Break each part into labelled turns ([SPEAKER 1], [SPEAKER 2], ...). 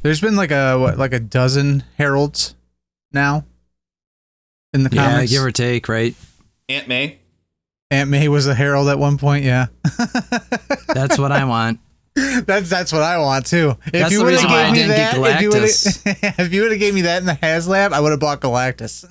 [SPEAKER 1] There's been like a dozen heralds now in the comics.
[SPEAKER 2] Yeah, give or take, right?
[SPEAKER 3] Aunt May.
[SPEAKER 1] Aunt May was a herald at one point. Yeah,
[SPEAKER 2] That's what I want.
[SPEAKER 1] that's what I want too.
[SPEAKER 2] That's the reason why I didn't get Galactus.
[SPEAKER 1] If you would have gave me that in the HasLab, I would have bought Galactus.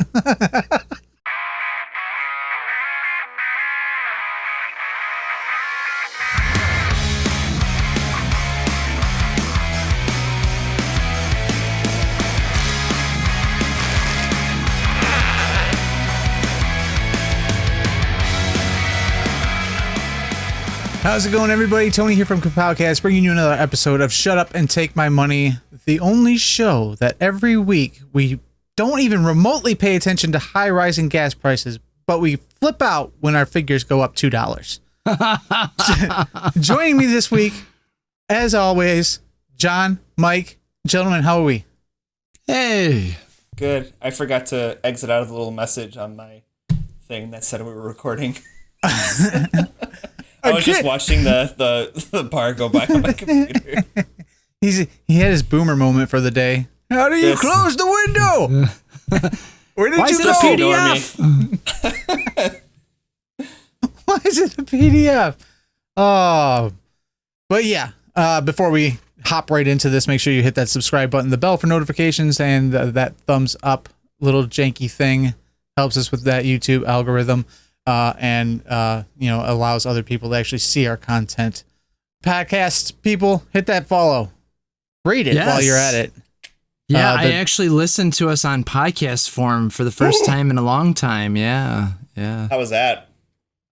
[SPEAKER 1] How's it going, everybody? Tony here from Kapowcast, bringing you another episode of Shut Up and Take My Money, the only show that every week we don't even remotely pay attention to high rising gas prices, but we flip out when our figures go up $2. Joining me this week, as always, John, Mike. Gentlemen, how are we?
[SPEAKER 2] Hey.
[SPEAKER 3] Good. I forgot to exit out of the little message on my thing that said we were recording. I was just watching the bar go by on my computer.
[SPEAKER 1] He had his boomer moment for the day. How do you close the window? Where did
[SPEAKER 2] Why
[SPEAKER 1] you
[SPEAKER 2] is it
[SPEAKER 1] go?
[SPEAKER 2] a PDF?
[SPEAKER 1] Why is it a PDF? Oh, but yeah. Before we hop right into this, make sure you hit that subscribe button, the bell for notifications, and that thumbs up little janky thing helps us with that YouTube algorithm. And allows other people to actually see our content. Podcast people, hit that follow. Rate it while you're at it.
[SPEAKER 2] Yeah, I actually listened to us on podcast form for the first time in a long time. Yeah.
[SPEAKER 3] How was that?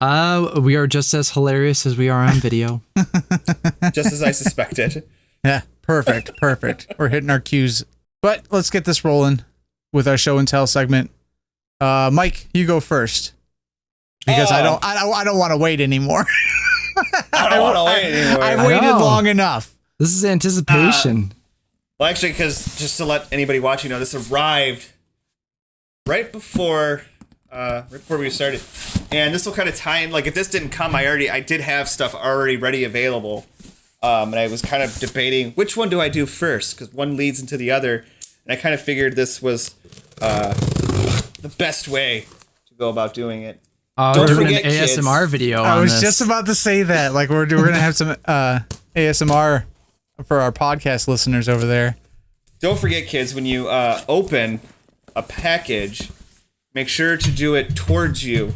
[SPEAKER 2] We are just as hilarious as we are on video.
[SPEAKER 3] Just as I suspected.
[SPEAKER 1] Yeah, perfect. We're hitting our cues. But let's get this rolling with our show and tell segment. Mike, you go first. Because I don't want to wait anymore.
[SPEAKER 3] I don't want to wait anymore.
[SPEAKER 1] I waited long enough.
[SPEAKER 2] This is anticipation.
[SPEAKER 3] Well, actually, because just to let anybody watching know, this arrived right before we started, and this will kind of tie in. Like, if this didn't come, I did have stuff already ready available, and I was kind of debating which one do I do first because one leads into the other, and I kind of figured this was the best way to go about doing it.
[SPEAKER 2] Don't forget an ASMR video.
[SPEAKER 1] I was just about to say that. Like we're gonna have some ASMR for our podcast listeners over there.
[SPEAKER 3] Don't forget, kids, when you open a package, make sure to do it towards you.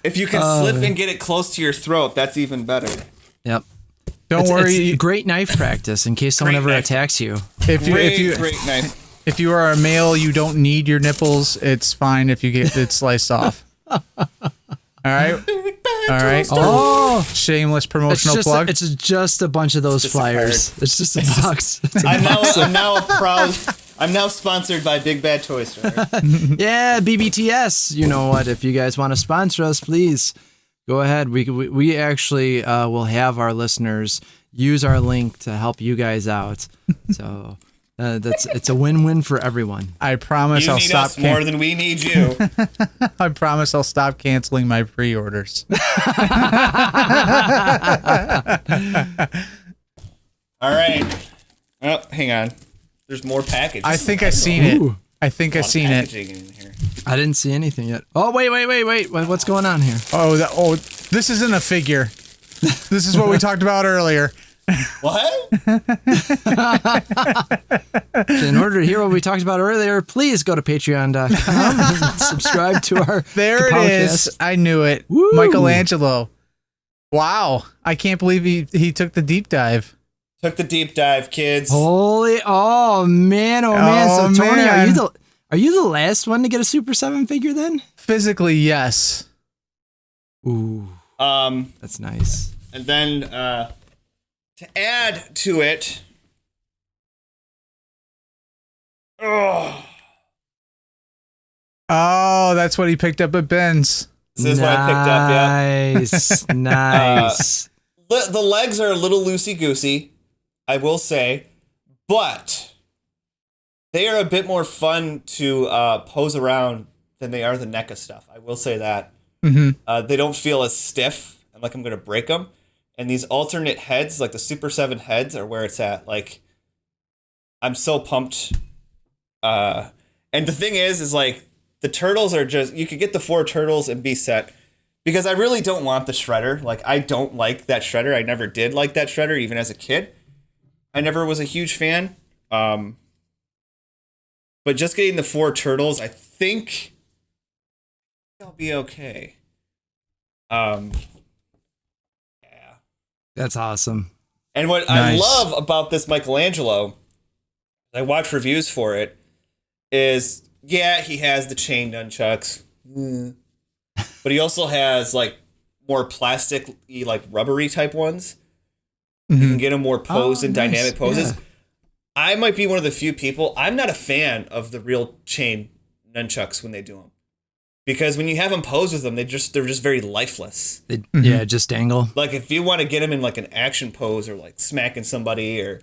[SPEAKER 3] If you can slip and get it close to your throat, that's even better.
[SPEAKER 2] Yep.
[SPEAKER 1] Don't worry.
[SPEAKER 2] It's great knife practice in case someone ever attacks you.
[SPEAKER 3] Great knife.
[SPEAKER 1] If you are a male, you don't need your nipples. It's fine if you get it sliced off. All right.
[SPEAKER 2] Oh,
[SPEAKER 1] shameless promotional plug.
[SPEAKER 2] It's just a bunch of those flyers. It's just a box.
[SPEAKER 3] I'm now sponsored by Big Bad Toy Store.
[SPEAKER 2] Yeah, BBTS. You know what? If you guys want to sponsor us, please go ahead. We actually will have our listeners use our link to help you guys out. So. It's a win-win for everyone.
[SPEAKER 1] I promise I'll stop.
[SPEAKER 3] You need us more than we need you.
[SPEAKER 1] I promise I'll stop canceling my pre-orders.
[SPEAKER 3] All right. Oh, hang on. There's more packages.
[SPEAKER 1] I think I've seen it. I think I've seen it.
[SPEAKER 2] I didn't see anything yet. Oh, wait. What's going on here?
[SPEAKER 1] This isn't a figure. This is what we talked about earlier.
[SPEAKER 3] What?
[SPEAKER 2] In order to hear what we talked about earlier, please go to patreon.com and subscribe to our
[SPEAKER 1] There
[SPEAKER 2] Kapowcast.
[SPEAKER 1] It is. I knew it.
[SPEAKER 2] Woo.
[SPEAKER 1] Michelangelo. Wow. I can't believe he took the deep dive.
[SPEAKER 3] Took the deep dive, kids.
[SPEAKER 2] Oh man. So Tony, are you the last one to get a Super 7 figure then?
[SPEAKER 1] Physically, yes.
[SPEAKER 2] Ooh. That's nice.
[SPEAKER 3] And then to add to it,
[SPEAKER 1] oh, that's what he picked up at Ben's.
[SPEAKER 3] This is what I picked up, yeah.
[SPEAKER 2] Nice.
[SPEAKER 3] The legs are a little loosey-goosey, I will say, but they are a bit more fun to pose around than they are the NECA stuff. I will say that.
[SPEAKER 1] Mm-hmm.
[SPEAKER 3] They don't feel as stiff and like I'm going to break them. And these alternate heads, like the Super 7 heads, are where it's at. Like, I'm so pumped. And the thing is like, the turtles are just, you could get the 4 turtles and be set. Because I really don't want the Shredder. Like, I don't like that Shredder. I never did like that Shredder, even as a kid. I never was a huge fan. But just getting the 4 turtles, I think I'll be okay. Yeah.
[SPEAKER 2] That's awesome.
[SPEAKER 3] And what I love about this Michelangelo, I watch reviews for it, is, yeah, he has the chain nunchucks. But he also has, like, more plastic-y, like, rubbery type ones. You can get them more posed and dynamic poses. Yeah. I might be one of the few people, I'm not a fan of the real chain nunchucks when they do them. Because when you have them posed with them, they're just very lifeless.
[SPEAKER 2] Yeah, just dangle.
[SPEAKER 3] Like, if you want to get them in, like, an action pose or, like, smacking somebody, or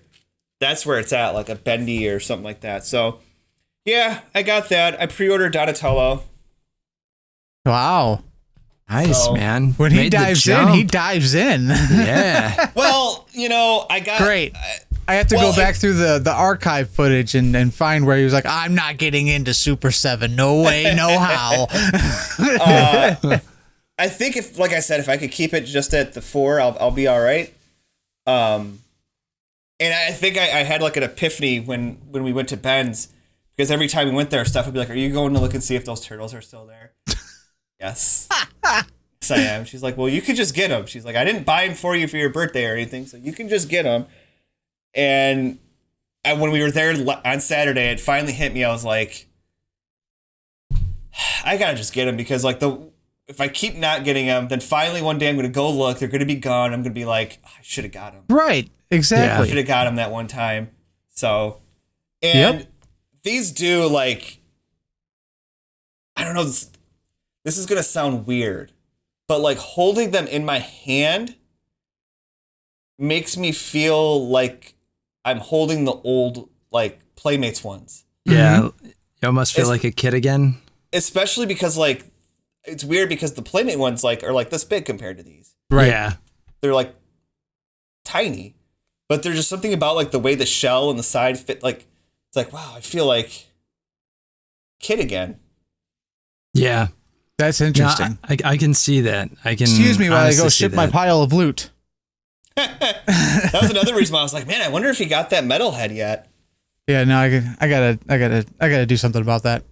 [SPEAKER 3] that's where it's at, like a bendy or something like that. So, yeah, I got that. I pre-ordered Donatello.
[SPEAKER 1] Wow.
[SPEAKER 2] Nice, man.
[SPEAKER 1] When he dives in, he dives in.
[SPEAKER 2] Yeah.
[SPEAKER 3] Well, you know, I got...
[SPEAKER 1] Great. I have to go back through the archive footage and find where he was like, I'm not getting into Super 7. No way, no how.
[SPEAKER 3] I think if, like I said, if I could keep it just at the 4, I'll be all right. And I think I had like an epiphany when we went to Ben's, because every time we went there, Steph would be like, are you going to look and see if those turtles are still there? Yes. Yes, I am. She's like, well, you could just get them. She's like, I didn't buy them for you for your birthday or anything, so you can just get them. And when we were there on Saturday, it finally hit me. I was like, I gotta just get them, because like if I keep not getting them, then finally one day I'm gonna go look. They're gonna be gone. I'm gonna be like, oh, I should have got them.
[SPEAKER 1] Right. Exactly.
[SPEAKER 3] I should have got them that one time. So, and these do, like, I don't know. This is gonna sound weird, but like holding them in my hand makes me feel like I'm holding the old, like, Playmates ones.
[SPEAKER 2] Yeah. You almost feel like a kid again.
[SPEAKER 3] Especially because, like, it's weird because the Playmate ones, like, are like this big compared to these.
[SPEAKER 2] Right. Yeah.
[SPEAKER 3] They're like tiny, but there's just something about like the way the shell and the side fit. Like, it's like, wow, I feel like kid again.
[SPEAKER 2] Yeah.
[SPEAKER 1] That's interesting.
[SPEAKER 2] No, I can see that. I can.
[SPEAKER 1] Excuse me while I go ship my pile of loot.
[SPEAKER 3] That was another reason why I was like, man, I wonder if he got that metal head yet.
[SPEAKER 1] Yeah, no, I gotta do something about that.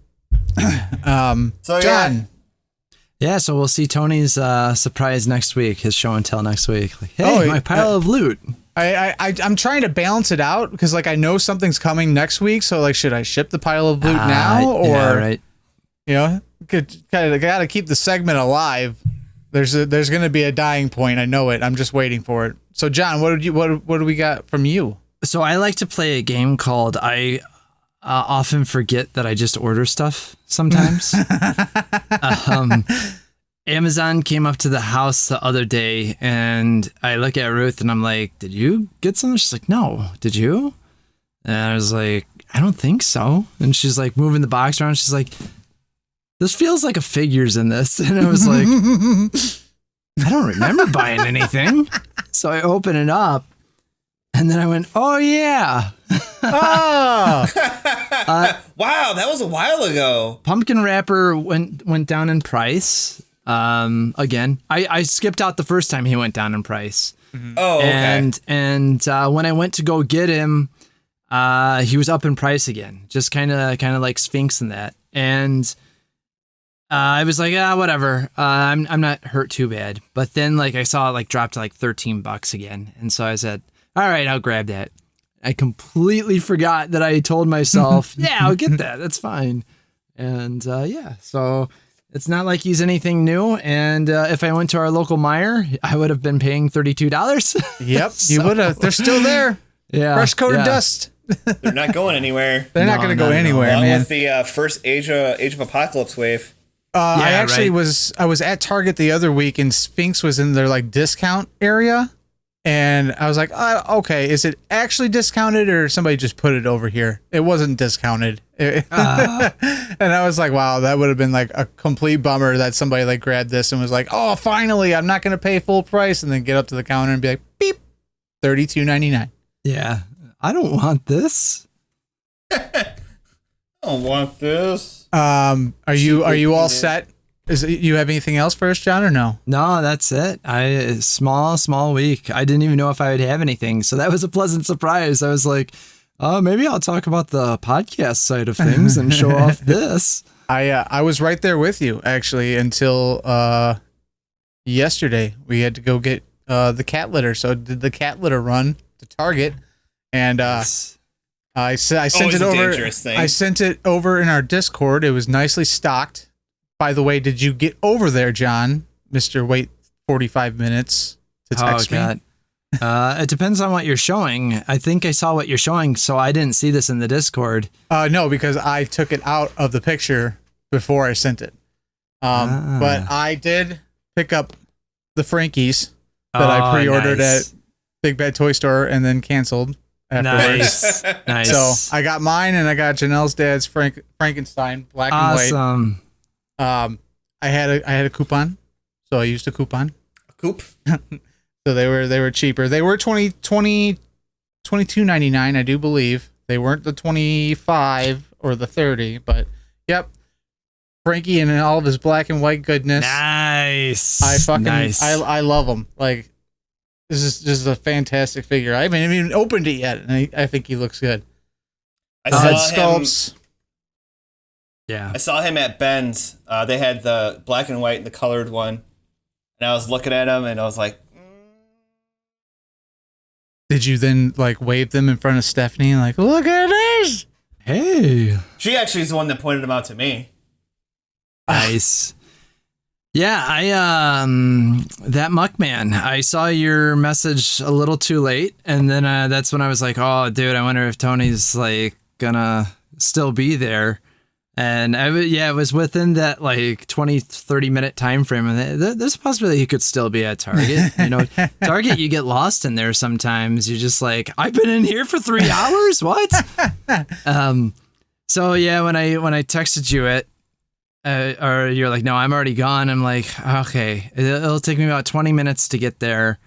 [SPEAKER 3] So
[SPEAKER 1] John.
[SPEAKER 2] Yeah, so we'll see Tony's surprise next week, his show and tell next week. Like, hey, my pile of loot.
[SPEAKER 1] I'm trying to balance it out, because like I know something's coming next week, so like, should I ship the pile of loot now, or
[SPEAKER 2] right.
[SPEAKER 1] You know, gotta keep the segment alive. There's gonna be a dying point. I know it. I'm just waiting for it. So John, what do we got from you?
[SPEAKER 2] So I like to play a game called I often forget that I just order stuff sometimes. Amazon came up to the house the other day, and I look at Ruth and I'm like, did you get something? She's like, no. Did you? And I was like, I don't think so. And she's like moving the box around. She's like, this feels like a figure's in this. And I was like, I don't remember buying anything. So I open it up, and then I went, oh yeah.
[SPEAKER 1] Oh.
[SPEAKER 3] Wow, that was a while ago.
[SPEAKER 2] Pumpkin wrapper went down in price. Again, I skipped out the first time he went down in price.
[SPEAKER 3] Mm-hmm. Oh, okay.
[SPEAKER 2] And when I went to go get him, he was up in price again, just kind of like Sphinx and that. And I was like, whatever. I'm not hurt too bad. But then like I saw it like drop to like $13 again, and so I said, all right, I'll grab that. I completely forgot that I told myself, yeah, I'll get that. That's fine. And yeah, so it's not like he's anything new. And if I went to our local Meijer, I would have been paying $32.
[SPEAKER 1] Yep, you would have. They're still there.
[SPEAKER 2] Yeah,
[SPEAKER 1] fresh coated dust.
[SPEAKER 3] They're not going anywhere.
[SPEAKER 1] They're not going to go anywhere,
[SPEAKER 3] Along
[SPEAKER 1] man.
[SPEAKER 3] with the first Age of Apocalypse wave.
[SPEAKER 1] I actually was at Target the other week, and Sphinx was in their like discount area. And I was like, okay, is it actually discounted or somebody just put it over here? It wasn't discounted. And I was like, wow, that would have been like a complete bummer that somebody like grabbed this and was like, oh, finally, I'm not going to pay full price. And then get up to the counter and be like, beep, $32.99.
[SPEAKER 2] Yeah. I don't want this.
[SPEAKER 3] I don't want this.
[SPEAKER 1] Are you all set? You have anything else for us, John, or no?
[SPEAKER 2] No, that's it. Small week. I didn't even know if I would have anything. So that was a pleasant surprise. I was like, maybe I'll talk about the podcast side of things and show off this.
[SPEAKER 1] I was right there with you actually until yesterday. We had to go get the cat litter. So I did the cat litter run to Target, and
[SPEAKER 2] Yes.
[SPEAKER 1] I sent
[SPEAKER 3] Always
[SPEAKER 1] it
[SPEAKER 3] a
[SPEAKER 1] over.
[SPEAKER 3] dangerous thing.
[SPEAKER 1] I sent it over in our Discord. It was nicely stocked. By the way, did you get over there, John? Mr. Wait 45 minutes to text me.
[SPEAKER 2] It depends on what you're showing. I think I saw what you're showing, so I didn't see this in the Discord.
[SPEAKER 1] No, because I took it out of the picture before I sent it. But I did pick up the Frankies that I pre-ordered
[SPEAKER 2] nice.
[SPEAKER 1] at Big Bad Toy Store and then canceled afterwards.
[SPEAKER 2] Nice. Nice.
[SPEAKER 1] So I got mine and I got Janelle's dad's Frankenstein, black and white.
[SPEAKER 2] Awesome.
[SPEAKER 1] I had a coupon, so I used a coupon.
[SPEAKER 3] A coop?
[SPEAKER 1] So they were cheaper. They were $22.99, I do believe. They weren't the 25 or the 30, but yep. Frankie and all of his black and white goodness.
[SPEAKER 2] Nice.
[SPEAKER 1] I love him. Like, this is a fantastic figure. I haven't even opened it yet, and I think he looks good.
[SPEAKER 3] I
[SPEAKER 1] Head
[SPEAKER 3] saw him.
[SPEAKER 1] sculpts.
[SPEAKER 2] Yeah.
[SPEAKER 3] I saw him at Ben's. They had the black and white and the colored one, and I was looking at him, and I was like,
[SPEAKER 1] Did you then like wave them in front of Stephanie and like, look at this?
[SPEAKER 2] Hey.
[SPEAKER 3] she actually is the one that pointed him out to me.
[SPEAKER 2] Nice. Yeah, that Muckman, I saw your message a little too late, and then that's when I was like, oh, dude, I wonder if Tony's like gonna still be there. And it was within that like 20-30 minute time frame, and there's a possibility he could still be at Target. You know, Target, you get lost in there sometimes. You're just like, I've been in here for 3 hours. What? So yeah, when I texted you it, or you're like, no, I'm already gone. I'm like, okay, it'll take me about 20 minutes to get there.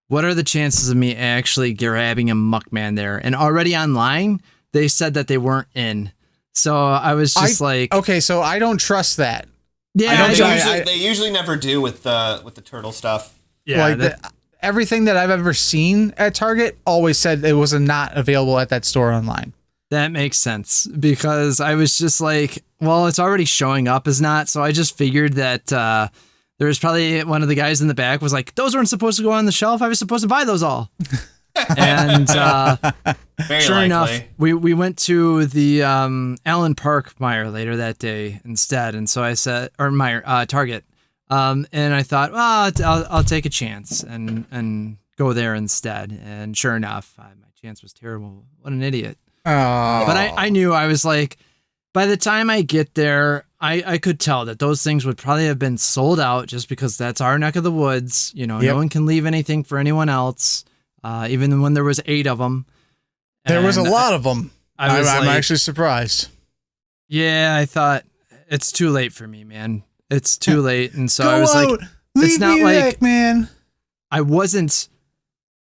[SPEAKER 2] What are the chances of me actually grabbing a Muckman there? And already online, they said that they weren't in. So I was just like,
[SPEAKER 1] okay, so I don't trust that.
[SPEAKER 2] yeah,
[SPEAKER 3] They usually never do with the turtle stuff.
[SPEAKER 2] yeah,
[SPEAKER 1] Like everything that I've ever seen at Target always said it was not available at that store online.
[SPEAKER 2] that makes sense, because I was just like, well, it's already showing up as not. So I just figured that there was probably one of the guys in the back was like, those weren't supposed to go on the shelf. I was supposed to buy those all. And
[SPEAKER 3] Very
[SPEAKER 2] sure
[SPEAKER 3] likely.
[SPEAKER 2] enough, we went to the Allen Park Meyer later that day instead, and so I said, or Meyer Target, and I thought, well, I'll take a chance and go there instead. And sure enough, my chance was terrible. What an idiot!
[SPEAKER 1] Oh,
[SPEAKER 2] But I knew, I was like, by the time I get there, I could tell that those things would probably have been sold out, just because that's our neck of the woods. You know,
[SPEAKER 1] Yep.
[SPEAKER 2] no one can leave anything for anyone else. Even when there was 8 of them.
[SPEAKER 1] there was a
[SPEAKER 2] And
[SPEAKER 1] lot of them.
[SPEAKER 2] I'm
[SPEAKER 1] I'm
[SPEAKER 2] like,
[SPEAKER 1] actually surprised.
[SPEAKER 2] yeah, I thought it's too late for me, man. It's too late. And so
[SPEAKER 1] Go
[SPEAKER 2] I was
[SPEAKER 1] out.
[SPEAKER 2] like,
[SPEAKER 1] Leave
[SPEAKER 2] it's not
[SPEAKER 1] me
[SPEAKER 2] like
[SPEAKER 1] back, man.
[SPEAKER 2] I wasn't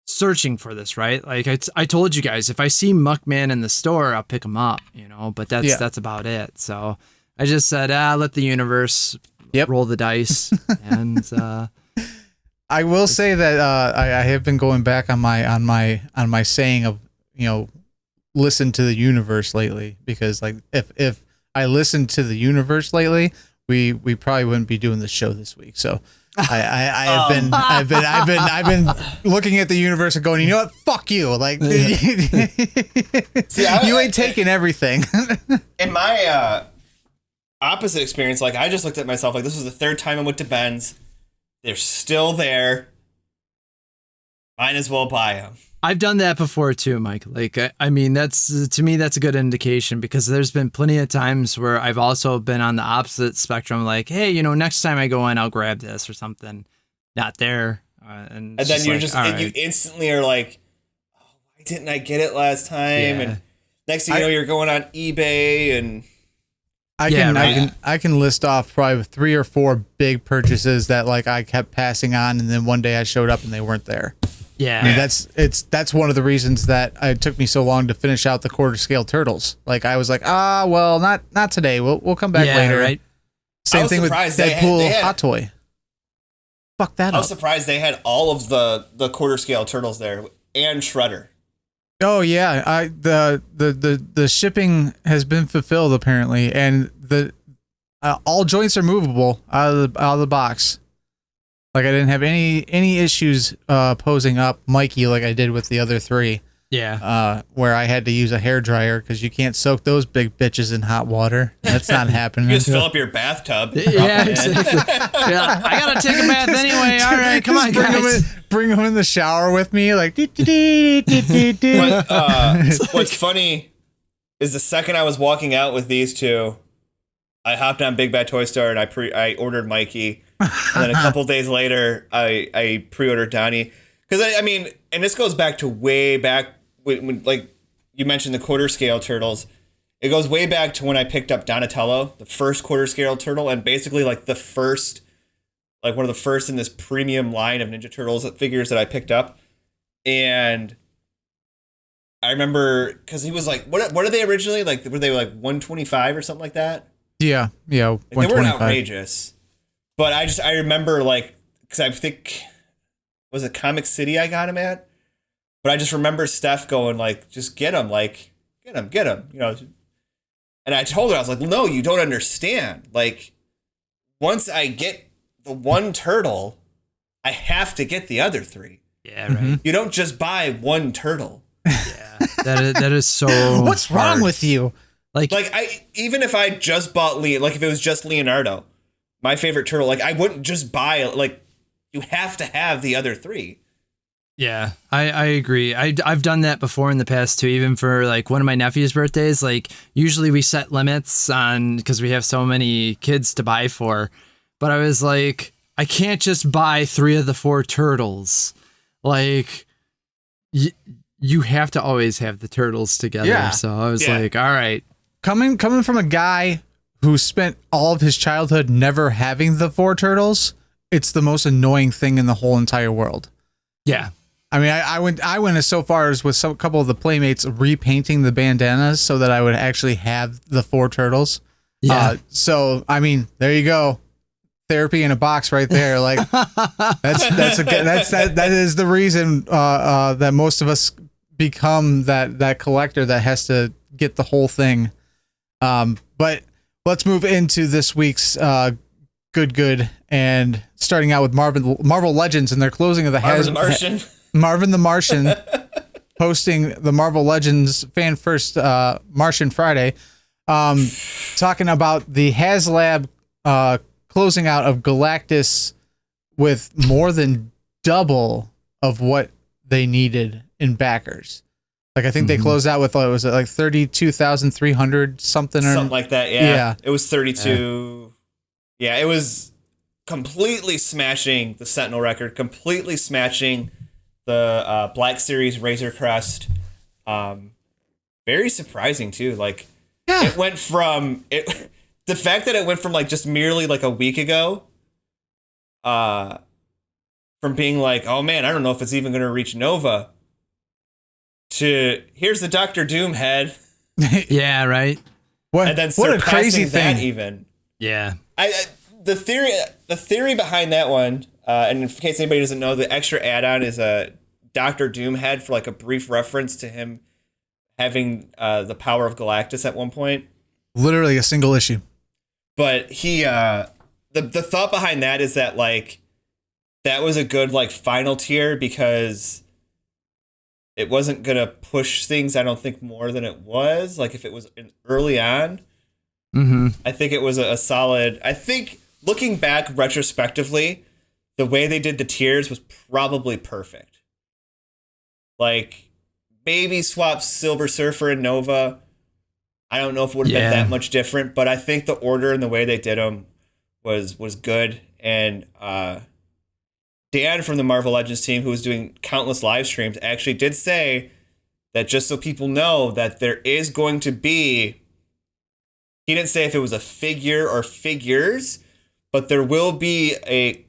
[SPEAKER 2] searching for this, right? Like I told you guys, if I see Muckman in the store, I'll pick him up, you know, but that's about it. So I just said, let the universe roll the dice. And
[SPEAKER 1] I will say that I have been going back on my saying of, you know, listen to the universe lately, because like if I listened to the universe lately, we probably wouldn't be doing this show this week. So I've been looking at the universe and going, you know what? Fuck you. Like
[SPEAKER 3] See,
[SPEAKER 1] you ain't taking everything.
[SPEAKER 3] In my opposite experience, like I just looked at myself like this was the 3rd time I went to Ben's. They're still there. Might as well buy them.
[SPEAKER 2] I've done that before too, Mike. Like, I mean, to me, that's a good indication, because there's been plenty of times where I've also been on the opposite spectrum. Like, hey, you know, next time I go in, I'll grab this or something. Not there. and
[SPEAKER 3] then you're
[SPEAKER 2] like,
[SPEAKER 3] just
[SPEAKER 2] all
[SPEAKER 3] and
[SPEAKER 2] right.
[SPEAKER 3] you instantly are like, oh, why didn't I get it last time?
[SPEAKER 2] Yeah.
[SPEAKER 3] And next thing you know, you're going on eBay and
[SPEAKER 1] I can list off probably 3 or 4 big purchases that like I kept passing on, and then one day I showed up and they weren't there.
[SPEAKER 2] Yeah.
[SPEAKER 1] I mean, that's one of the reasons that it took me so long to finish out the quarter scale turtles. Like I was like, well, not today. We'll come back later.
[SPEAKER 2] Right.
[SPEAKER 1] Same thing with Deadpool Hot Toy. Fuck that up.
[SPEAKER 3] I was surprised they had all of the quarter scale turtles there and Shredder.
[SPEAKER 1] Oh yeah, the shipping has been fulfilled apparently, and the all joints are movable out of the box. Like I didn't have any issues posing up Mikey like I did with the other 3.
[SPEAKER 2] Yeah.
[SPEAKER 1] Where I had to use a hairdryer because you can't soak those big bitches in hot water. That's not happening.
[SPEAKER 3] You just fill up your bathtub.
[SPEAKER 2] Yeah, exactly. Yeah, I gotta take a bath anyway. All right, come on, guys.
[SPEAKER 1] Bring them in the shower with me, like.
[SPEAKER 3] But, what's funny is the second I was walking out with these 2, I hopped on Big Bad Toy Store and I ordered Mikey, and then a couple days later I pre-ordered Donnie, because I mean, and this goes back to way back when like you mentioned the quarter scale turtles. It goes way back to when I picked up Donatello, the first quarter scale turtle, and basically like the first, like one of the first in this premium line of Ninja Turtles figures that I picked up. And I remember because he was like, what are they originally? Like, were they like 125 or something like that?
[SPEAKER 1] Yeah.
[SPEAKER 3] Like, they weren't outrageous. But I remember like, because I think, was it Comic City I got him at? But I just remember Steph going like, just get him, like, get him, you know. And I told her, I was like, no, you don't understand. Like, once I get the one turtle, I have to get the other 3.
[SPEAKER 2] Yeah, right.
[SPEAKER 1] Mm-hmm.
[SPEAKER 3] You don't just buy one turtle.
[SPEAKER 2] Yeah, that is so.
[SPEAKER 1] What's
[SPEAKER 2] hard.
[SPEAKER 1] wrong with you?
[SPEAKER 2] Like
[SPEAKER 3] Even if I just bought like if it was just Leonardo, my favorite turtle, like I wouldn't just buy like, you have to have the other 3.
[SPEAKER 2] Yeah, I agree. I've done that before in the past too, even for like one of my nephew's birthdays. Like usually we set limits on because we have so many kids to buy for. But I was like, I can't just buy 3 of the 4 turtles. Like you have to always have the turtles together.
[SPEAKER 1] Yeah.
[SPEAKER 2] So I was like, all right.
[SPEAKER 1] Coming from a guy who spent all of his childhood never having the 4 turtles, it's the most annoying thing in the whole entire world.
[SPEAKER 2] Yeah.
[SPEAKER 1] I mean, I went as so far as with a couple of the Playmates repainting the bandanas so that I would actually have the 4 turtles.
[SPEAKER 2] Yeah.
[SPEAKER 1] So I mean, there you go, therapy in a box right there. Like that is the reason that most of us become that collector that has to get the whole thing. But let's move into this week's good, and starting out with Marvel Legends and their closing of the Marvin the Martian hosting the Marvel Legends Fan First Martian Friday, talking about the HasLab closing out of Galactus with more than double of what they needed in backers. Like I think they closed out with was it like 32,300 something
[SPEAKER 3] like that. Yeah. It was 32. Yeah, it was completely smashing the Sentinel record, completely smashing the Black Series Razor Crest. Very surprising too. Like it went from the fact that it went from like just merely like a week ago, from being like, oh man, I don't know if it's even going to reach Nova, to here's the Doctor Doom head.
[SPEAKER 2] Yeah, right.
[SPEAKER 1] What,
[SPEAKER 3] and then
[SPEAKER 1] what a crazy thing.
[SPEAKER 3] That even.
[SPEAKER 2] Yeah.
[SPEAKER 3] The theory behind that one, and in case anybody doesn't know, the extra add-on is a Doctor Doom head for like a brief reference to him having the power of Galactus at one point.
[SPEAKER 1] Literally a single issue.
[SPEAKER 3] But he, the thought behind that is that like that was a good like final tier because it wasn't gonna push things, I don't think, more than it was. Like if it was early on, I think it was a solid. I think looking back retrospectively, the way they did the tiers was probably perfect. Like maybe swap Silver Surfer and Nova. I don't know if it would have been that much different, but I think the order and the way they did them was good. And Dan from the Marvel Legends team, who was doing countless live streams, actually did say that just so people know that there is going to be, he didn't say if it was a figure or figures, but there will be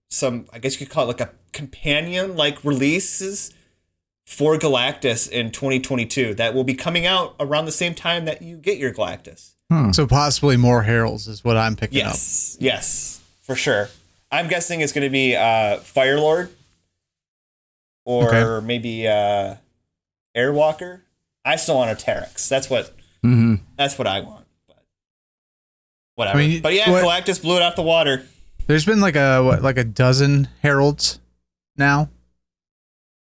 [SPEAKER 3] some, I guess you could call it like a companion like releases for Galactus in 2022 that will be coming out around the same time that you get your Galactus.
[SPEAKER 1] So possibly more heralds is what I'm picking up.
[SPEAKER 3] Yes, for sure. I'm guessing it's going to be Firelord or maybe Airwalker. I still want a Terex. That's what I want. But whatever.
[SPEAKER 1] I mean,
[SPEAKER 3] but yeah, Galactus blew it out the water.
[SPEAKER 1] There's been like a dozen heralds now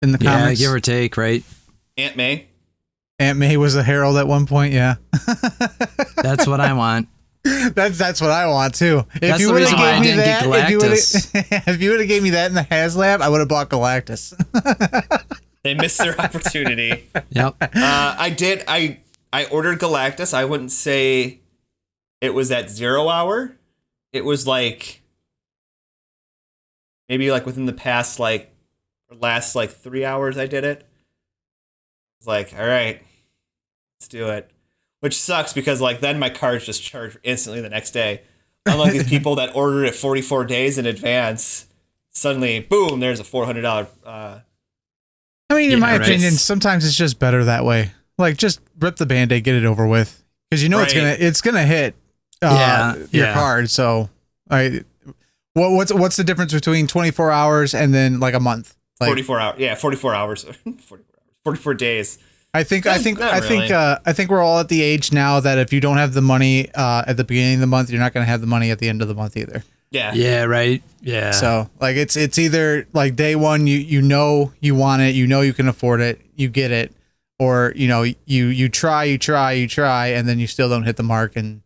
[SPEAKER 1] in the comics.
[SPEAKER 2] Yeah, give or take, right?
[SPEAKER 3] Aunt May.
[SPEAKER 1] Aunt May was a herald at one point. Yeah,
[SPEAKER 2] that's what I want.
[SPEAKER 1] That's what I want too.
[SPEAKER 2] That's the reason why I didn't get Galactus.
[SPEAKER 1] If you would have gave me that in the HasLab, I would have bought Galactus.
[SPEAKER 3] They missed their opportunity.
[SPEAKER 2] Yep.
[SPEAKER 3] I ordered Galactus. I wouldn't say it was at 0 hour. It was like maybe like within the past last 3 hours I did it. I was like, all right, let's do it. Which sucks because then my card's just charged instantly the next day. Unlike these people that ordered it 44 days in advance, suddenly, boom, there's a $400.
[SPEAKER 1] I mean, in my opinion, sometimes it's just better that way. Like, just rip the Band-Aid, get it over with, because you know it's gonna hit your card. So, what's the difference between 24 hours and then like a month?
[SPEAKER 3] 44 hours. Yeah, 44 hours. 44 days.
[SPEAKER 1] I think we're all at the age now that if you don't have the money at the beginning of the month, you're not going to have the money at the end of the month either.
[SPEAKER 3] Yeah.
[SPEAKER 2] Yeah. Right. Yeah.
[SPEAKER 1] So it's either like day one, you know you want it, you know you can afford it, you get it, or you try, and then you still don't hit the mark. And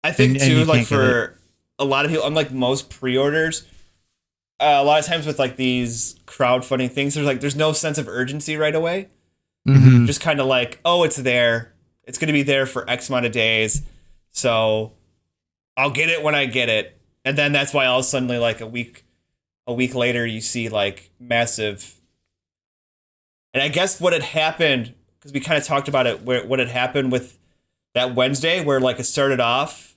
[SPEAKER 3] I think too, for a lot of people, unlike most pre-orders, a lot of times with these crowdfunding things, there's no sense of urgency right away.
[SPEAKER 2] Mm-hmm.
[SPEAKER 3] Just kind of it's there. It's going to be there for X amount of days. So I'll get it when I get it. And then that's why all of a sudden, a week later, you see massive. And I guess what had happened, because we kind of talked about it, what had happened with that Wednesday where it started off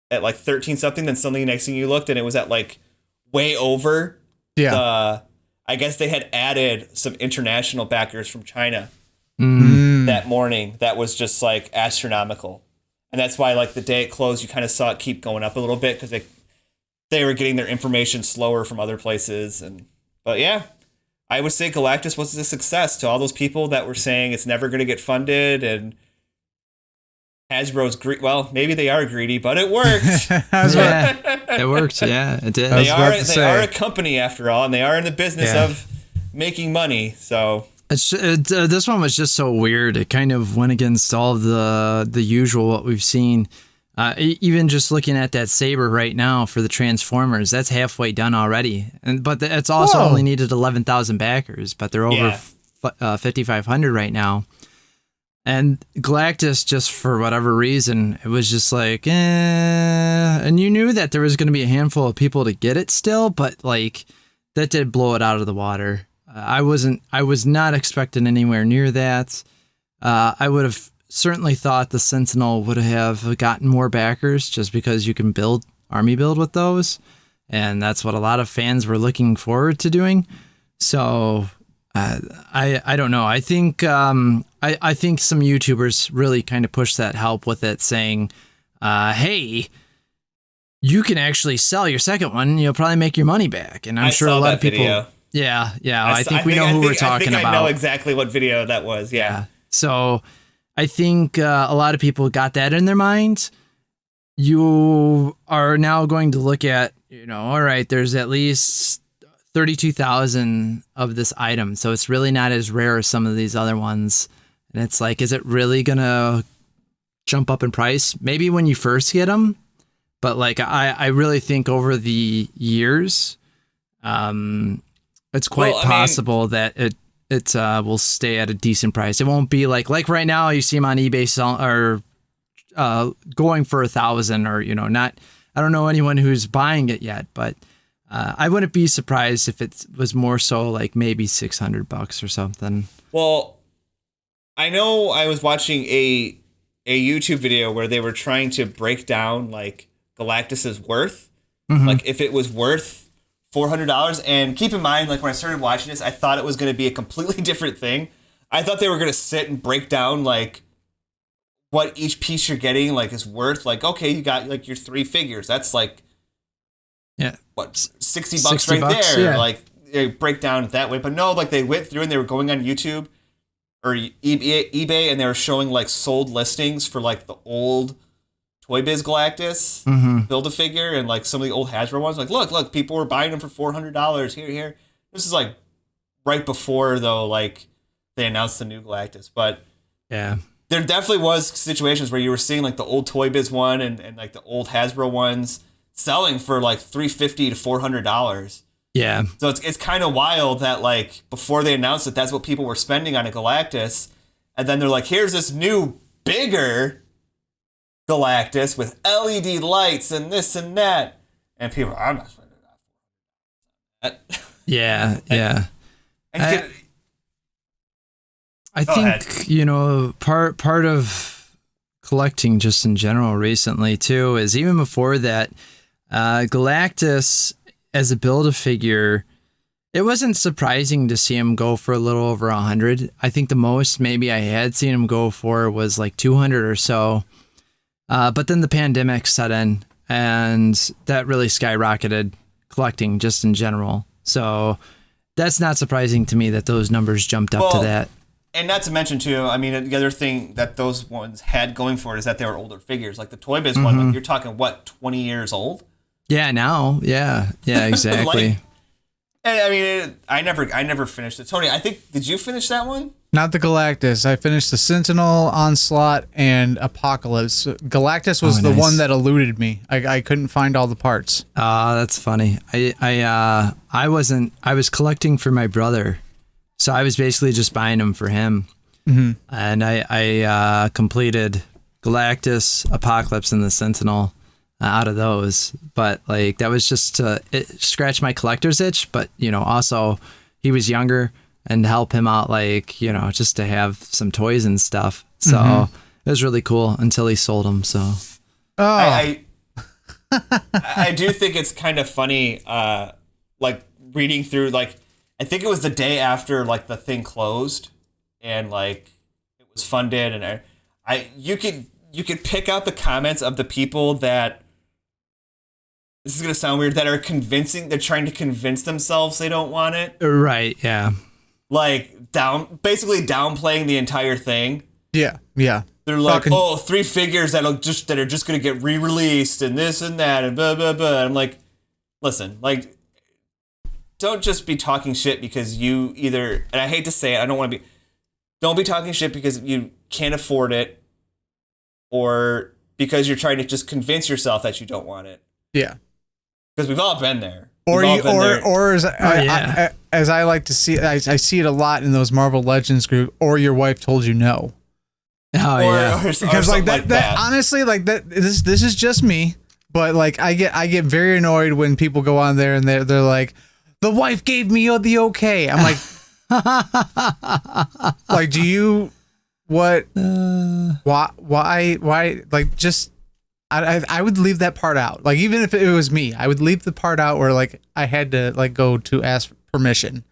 [SPEAKER 3] at 13 something. Then suddenly next thing you looked and it was at way over.
[SPEAKER 1] Yeah.
[SPEAKER 3] I guess they had added some international backers from China that morning. That was just astronomical. And that's why the day it closed, you kind of saw it keep going up a little bit because they were getting their information slower from other places. But yeah, I would say Galactus was a success to all those people that were saying it's never going to get funded and Hasbro's well, maybe they are greedy, but it worked.
[SPEAKER 2] It worked. Yeah, it did.
[SPEAKER 3] They are a company after all, and they are in the business of making money. So
[SPEAKER 2] this one was just so weird. It kind of went against all of the usual what we've seen. Even just looking at that saber right now for the Transformers, that's halfway done already. But it's also only needed 11,000 backers, but they're over 5,500 right now. And Galactus, just for whatever reason, it was just and you knew that there was going to be a handful of people to get it still, but that did blow it out of the water. I was not expecting anywhere near that. I would have certainly thought the Sentinel would have gotten more backers just because you can army build with those. And that's what a lot of fans were looking forward to doing. So I don't know. I think I think some YouTubers really kind of pushed that help with it, saying, "Hey, you can actually sell your second one. You'll probably make your money back." And I'm sure a lot of people.
[SPEAKER 3] Video.
[SPEAKER 2] Yeah. I think we know who we're talking about.
[SPEAKER 3] I know exactly what video that was. Yeah.
[SPEAKER 2] So I think a lot of people got that in their minds. You are now going to look at, all right, there's at least 32,000 of this item. So it's really not as rare as some of these other ones. And it's is it really going to jump up in price? Maybe when you first get them. But I really think over the years, it's quite possible that it will stay at a decent price. It won't be like right now you see them on eBay going for 1,000 or, not. I don't know anyone who's buying it yet, but I wouldn't be surprised if it was more so like maybe $600 or something.
[SPEAKER 3] Well, I know I was watching a YouTube video where they were trying to break down like Galactus's worth, like if it was worth $400. And keep in mind, like when I started watching this, I thought it was going to be a completely different thing. I thought they were going to sit and break down like what each piece you're getting like is worth. Like, okay, you got like your 3 figures. That's like, what, $60 right there.
[SPEAKER 2] Yeah.
[SPEAKER 3] Like they break down it that way. But no, like they went through and they were going on YouTube or eBay and they were showing like sold listings for like the old Toy Biz Galactus Build-A-Figure and like some of the old Hasbro ones. Like, look, people were buying them for $400. Here. This is like right before though, like they announced the new Galactus. But
[SPEAKER 2] yeah,
[SPEAKER 3] there definitely was situations where you were seeing like the old Toy Biz one and like the old Hasbro ones selling for like $350 to $400.
[SPEAKER 2] Yeah.
[SPEAKER 3] So it's kind of wild that like before they announced it, that's what people were spending on a Galactus, and then they're like, here's this new bigger Galactus with LED lights and this and that, and people are, I'm not spending that.
[SPEAKER 2] Yeah.
[SPEAKER 3] And
[SPEAKER 2] I think, you know, part of collecting just in general recently too is even before that, Galactus as a Build-A-Figure, it wasn't surprising to see him go for a little over 100. I think the most maybe I had seen him go for was like 200 or so. But then the pandemic set in and that really skyrocketed collecting just in general. So that's not surprising to me that those numbers jumped up to that.
[SPEAKER 3] And not to mention too, I mean, the other thing that those ones had going for it is that they were older figures. Like the Toy Biz one, like you're talking what, 20 years old?
[SPEAKER 2] Yeah, now, yeah, exactly.
[SPEAKER 3] Like, and I mean, I never finished it. Tony, I think, did you finish that one?
[SPEAKER 1] Not the Galactus. I finished the Sentinel, Onslaught, and Apocalypse. Galactus was the one that eluded me. I couldn't find all the parts.
[SPEAKER 2] That's funny. I was collecting for my brother, so I was basically just buying them for him. And I completed Galactus, Apocalypse, and the Sentinel out of those. But like that was just to scratch my collector's itch. But you know, also he was younger and help him out, like, you know, just to have some toys and stuff. So it was really cool until he sold them. So
[SPEAKER 3] I do think it's kind of funny, like reading through, like, I think it was the day after like the thing closed and like it was funded, and you could pick out the comments of the people that, this is gonna sound weird, that are they're trying to convince themselves they don't want it.
[SPEAKER 2] Right, yeah.
[SPEAKER 3] Like basically downplaying the entire thing.
[SPEAKER 1] Yeah.
[SPEAKER 3] They're like, 3 figures that are just gonna get re-released and this and that and blah blah blah. I'm like, listen, like, don't just be talking shit because you either, and I hate to say it, don't be talking shit because you can't afford it, or because you're trying to just convince yourself that you don't want it.
[SPEAKER 1] Yeah.
[SPEAKER 3] Because we've all been there.
[SPEAKER 1] Or as I like to see, I see it a lot in those Marvel Legends group. Or your wife told you no. Because like that honestly, like that. This is just me, but like I get very annoyed when people go on there and they're like, the wife gave me the okay. I'm like, like, do you what? Why? Like, just. I would leave that part out. Like, even if it was me, I would leave the part out where like I had to like go to ask permission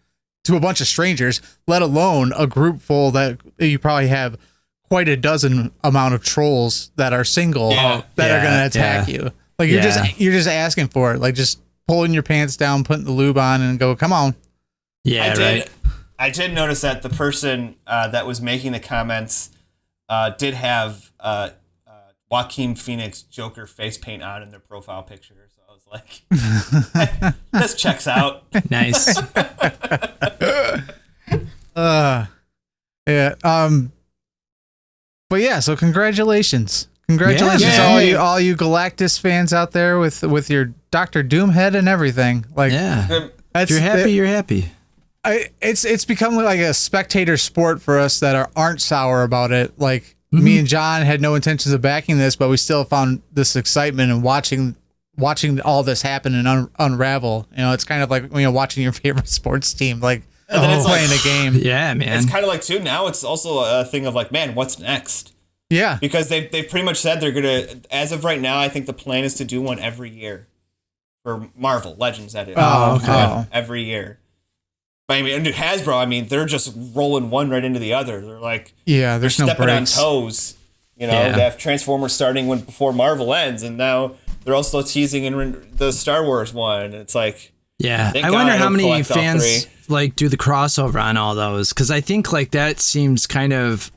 [SPEAKER 1] to a bunch of strangers, let alone a group full that you probably have quite a dozen amount of trolls that are single that are going to attack you. Like you're just asking for it. Like just pulling your pants down, putting the lube on, and go, come on.
[SPEAKER 2] Yeah,
[SPEAKER 3] I did notice that the person that was making the comments did have Joaquin Phoenix Joker face paint on in their profile picture. So I was like, this checks out.
[SPEAKER 2] Nice.
[SPEAKER 1] Yeah. But yeah, so congratulations. All you Galactus fans out there with your Dr. Doom head and everything. Like,
[SPEAKER 2] if you're happy, you're happy.
[SPEAKER 1] It's become like a spectator sport for us that aren't sour about it. Like, me and John had no intentions of backing this, but we still found this excitement in watching watching all this happen and unravel. You know, it's kind of like watching your favorite sports team like playing a game.
[SPEAKER 2] Yeah, man.
[SPEAKER 3] It's kind of like too. Now it's also a thing of like, man, what's next?
[SPEAKER 1] Yeah,
[SPEAKER 3] because they've pretty much said they're gonna. As of right now, I think the plan is to do one every year for Marvel Legends. That is.
[SPEAKER 2] Oh, okay.
[SPEAKER 3] Every year. But I mean, Hasbro. I mean, they're just rolling one right into the other. They're like,
[SPEAKER 1] there's
[SPEAKER 3] they're
[SPEAKER 1] no
[SPEAKER 3] stepping
[SPEAKER 1] breaks.
[SPEAKER 3] on toes. You know,
[SPEAKER 2] Yeah.
[SPEAKER 3] they have Transformers starting before Marvel ends, and now they're also teasing in the Star Wars one. It's like,
[SPEAKER 2] Yeah,
[SPEAKER 3] thank
[SPEAKER 2] I
[SPEAKER 3] God
[SPEAKER 2] wonder
[SPEAKER 3] I
[SPEAKER 2] how
[SPEAKER 3] don't
[SPEAKER 2] many
[SPEAKER 3] collect all
[SPEAKER 2] fans
[SPEAKER 3] three.
[SPEAKER 2] like do the crossover on all those, because I think like that seems kind of,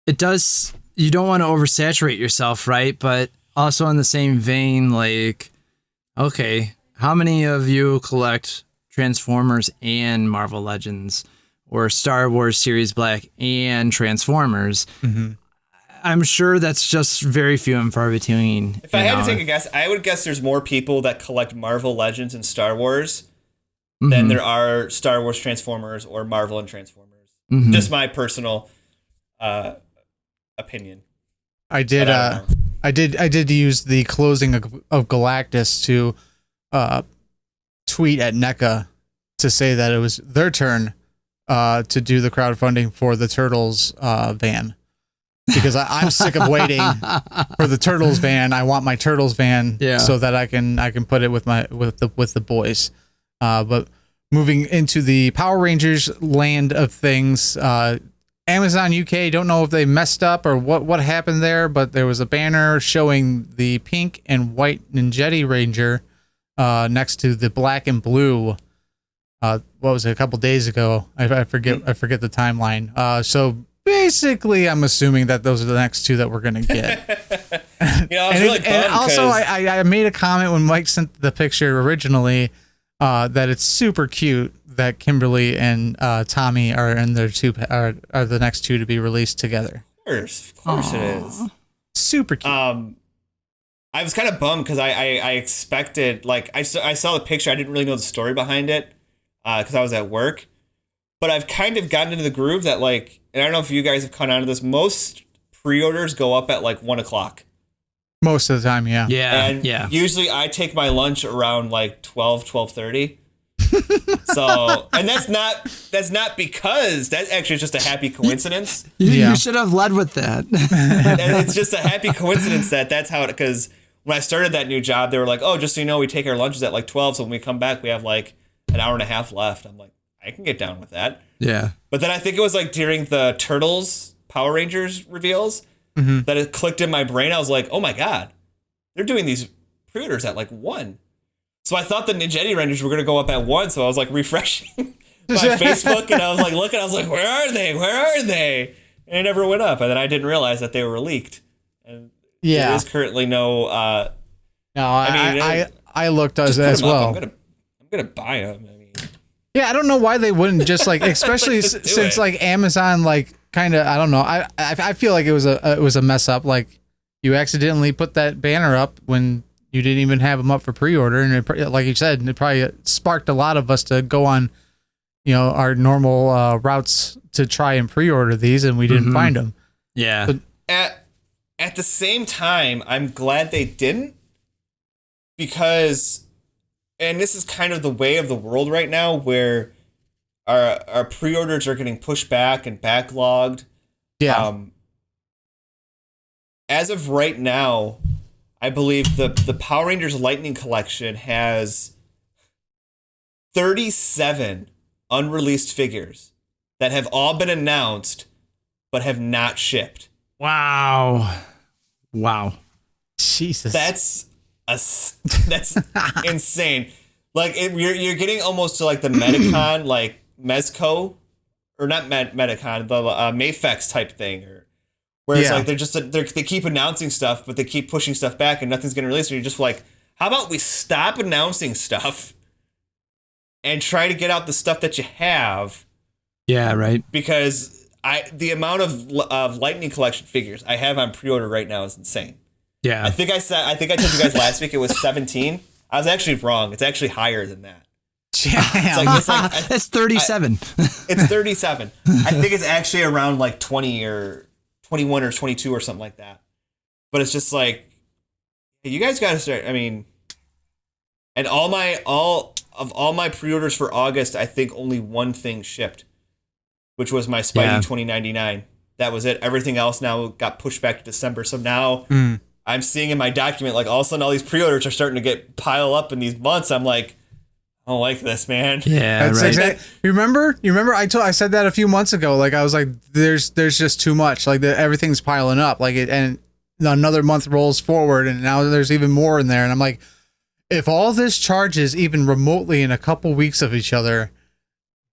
[SPEAKER 2] it does. You don't want to oversaturate yourself, right? But also in the same vein, like, okay, how many of you collect Transformers and Marvel Legends, or Star Wars Series Black and Transformers?
[SPEAKER 1] Mm-hmm.
[SPEAKER 2] I'm sure that's just very few and far between.
[SPEAKER 3] If I had to take a guess, I would guess there's more people that collect Marvel Legends and Star Wars than there are Star Wars Transformers or Marvel and Transformers. Just my personal opinion.
[SPEAKER 1] I did use the closing of Galactus to tweet at NECA to say that it was their turn to do the crowdfunding for the Turtles van, because I'm sick of waiting for the Turtles van. I want my Turtles van so that I can put it with the boys. But moving into the Power Rangers land of things, Amazon UK, don't know if they messed up or what happened there, but there was a banner showing the pink and white Ninjitte Ranger next to the black and blue. What was it, a couple days ago? I forget the timeline. So basically, I'm assuming that those are the next two that we're gonna get.
[SPEAKER 3] I was really bummed
[SPEAKER 1] and also,
[SPEAKER 3] 'cause-
[SPEAKER 1] I made a comment when Mike sent the picture originally that it's super cute that Kimberly and Tommy are in their are the next two to be released together.
[SPEAKER 3] Of course it is.
[SPEAKER 1] Super cute.
[SPEAKER 3] I was kind of bummed because I expected, like, I saw the picture. I didn't really know the story behind it because I was at work. But I've kind of gotten into the groove that, like, and I don't know if you guys have caught on to this, most pre-orders go up at like 1 o'clock.
[SPEAKER 1] Most of the time, yeah.
[SPEAKER 3] And usually I take my lunch around like 12:30. So, and that's not because that's actually just a happy coincidence.
[SPEAKER 2] You should have led with that.
[SPEAKER 3] And it's just a happy coincidence that's how it, because when I started that new job, they were like, oh, just so you know, we take our lunches at like 12. So when we come back, we have like an hour and a half left. I'm like, I can get down with that.
[SPEAKER 2] Yeah.
[SPEAKER 3] But then I think it was like during the Turtles Power Rangers reveals that it clicked in my brain. I was like, oh my God, they're doing these pre-orders at like 1. So I thought the Ninjitte Rangers were going to go up at 1. So I was like refreshing my Facebook and I was like looking, I was like, where are they? Where are they? And it never went up. And then I didn't realize that they were leaked. And there is currently no,
[SPEAKER 1] no, I looked as well.
[SPEAKER 3] I'm gonna buy them. I mean,
[SPEAKER 1] yeah, I don't know why they wouldn't just like, especially since like Amazon, like kind of, I don't know. I feel like it was a mess up. Like you accidentally put that banner up when you didn't even have them up for pre-order, and it, like you said, it probably sparked a lot of us to go on, our normal routes to try and pre-order these, and we didn't find them.
[SPEAKER 2] Yeah.
[SPEAKER 1] But,
[SPEAKER 3] at the same time, I'm glad they didn't, because, and this is kind of the way of the world right now, where our pre-orders are getting pushed back and backlogged.
[SPEAKER 1] Yeah.
[SPEAKER 3] As of right now, I believe the Power Rangers Lightning Collection has 37 unreleased figures that have all been announced but have not shipped.
[SPEAKER 2] Wow.
[SPEAKER 1] Jesus.
[SPEAKER 3] That's insane. Like you're getting almost to like the Medicon, like Mezco, or not Medicon, the Mafex type thing, or where it's like they keep announcing stuff, but they keep pushing stuff back, and nothing's getting released. And you're just like, how about we stop announcing stuff and try to get out the stuff that you have?
[SPEAKER 2] Yeah, right.
[SPEAKER 3] Because the amount of Lightning Collection figures I have on pre-order right now is insane.
[SPEAKER 2] Yeah.
[SPEAKER 3] I think I told you guys last week it was 17. I was actually wrong. It's actually higher than that.
[SPEAKER 2] That's 37.
[SPEAKER 3] It's 37. I think it's actually around like 20 or 21 or 22 or something like that. But it's just like, you guys got to start. I mean, And all my pre-orders for August, I think only one thing shipped, which was my Spidey 2099. That was it. Everything else now got pushed back to December. So now I'm seeing in my document, like, all of a sudden all these pre-orders are starting to pile up in these months. I'm like, I don't like this, man.
[SPEAKER 2] Yeah,
[SPEAKER 1] that's
[SPEAKER 2] right.
[SPEAKER 1] exactly. You remember? I said that a few months ago. Like, I was like, there's just too much. Like, everything's piling up. Like, and another month rolls forward, and now there's even more in there. And I'm like, if all this charges even remotely in a couple weeks of each other,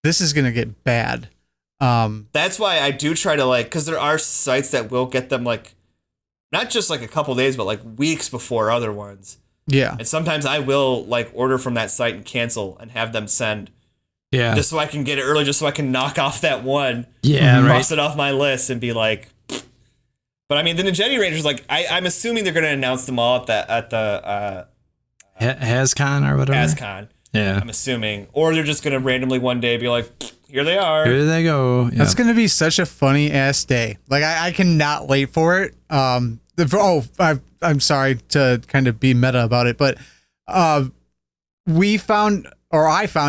[SPEAKER 1] this is gonna get bad.
[SPEAKER 3] That's why I do try to, like, because there are sites that will get them, like, not just like a couple days, but like weeks before other ones.
[SPEAKER 1] Yeah.
[SPEAKER 3] And sometimes I will, like, order from that site and cancel and have them send.
[SPEAKER 2] Yeah.
[SPEAKER 3] Just so I can get it early, just so I can knock off that one.
[SPEAKER 2] Yeah, right.
[SPEAKER 3] Cross it off my list and be like. But I mean, the Ninjitte Rangers, like, I'm assuming they're going to announce them all at the
[SPEAKER 2] HasCon or whatever.
[SPEAKER 3] HasCon.
[SPEAKER 2] Yeah.
[SPEAKER 3] I'm assuming, or they're just going to randomly one day be like, here they are.
[SPEAKER 2] Here they go. Yep.
[SPEAKER 1] That's gonna be such a funny ass day. Like, I cannot wait for it. I'm sorry to kind of be meta about it, but I found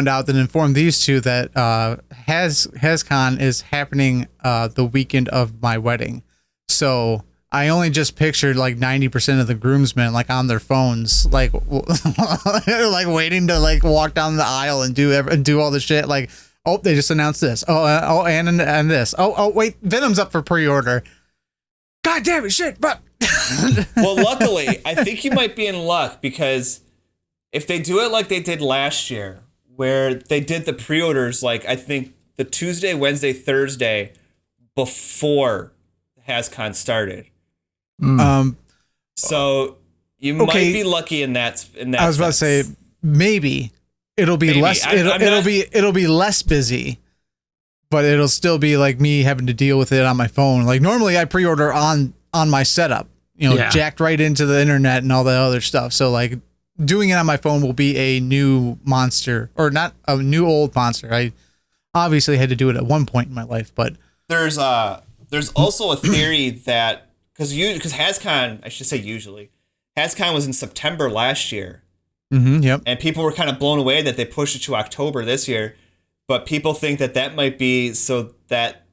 [SPEAKER 1] out and informed these two that HasCon is happening the weekend of my wedding. So I only just pictured like 90% of the groomsmen like on their phones, like like waiting to like walk down the aisle and do all the shit. Like, oh, they just announced this. And this. Oh, wait, Venom's up for pre-order. God damn it, shit. But
[SPEAKER 3] well, luckily, I think you might be in luck, because if they do it like they did last year, where they did the pre-orders, like, I think the Tuesday, Wednesday, Thursday before HasCon started. So you might be lucky in that.
[SPEAKER 1] I was about to say maybe it'll be less. It'll be less busy, but it'll still be like me having to deal with it on my phone. Like, normally I pre-order on my setup, jacked right into the internet and all that other stuff. So like doing it on my phone will be a new monster, or not a new old monster. I obviously had to do it at one point in my life, but
[SPEAKER 3] there's also a theory that because HasCon, I should say usually, HasCon was in September last year.
[SPEAKER 1] Mm-hmm, yep.
[SPEAKER 3] And people were kind of blown away that they pushed it to October this year. But people think that might be so that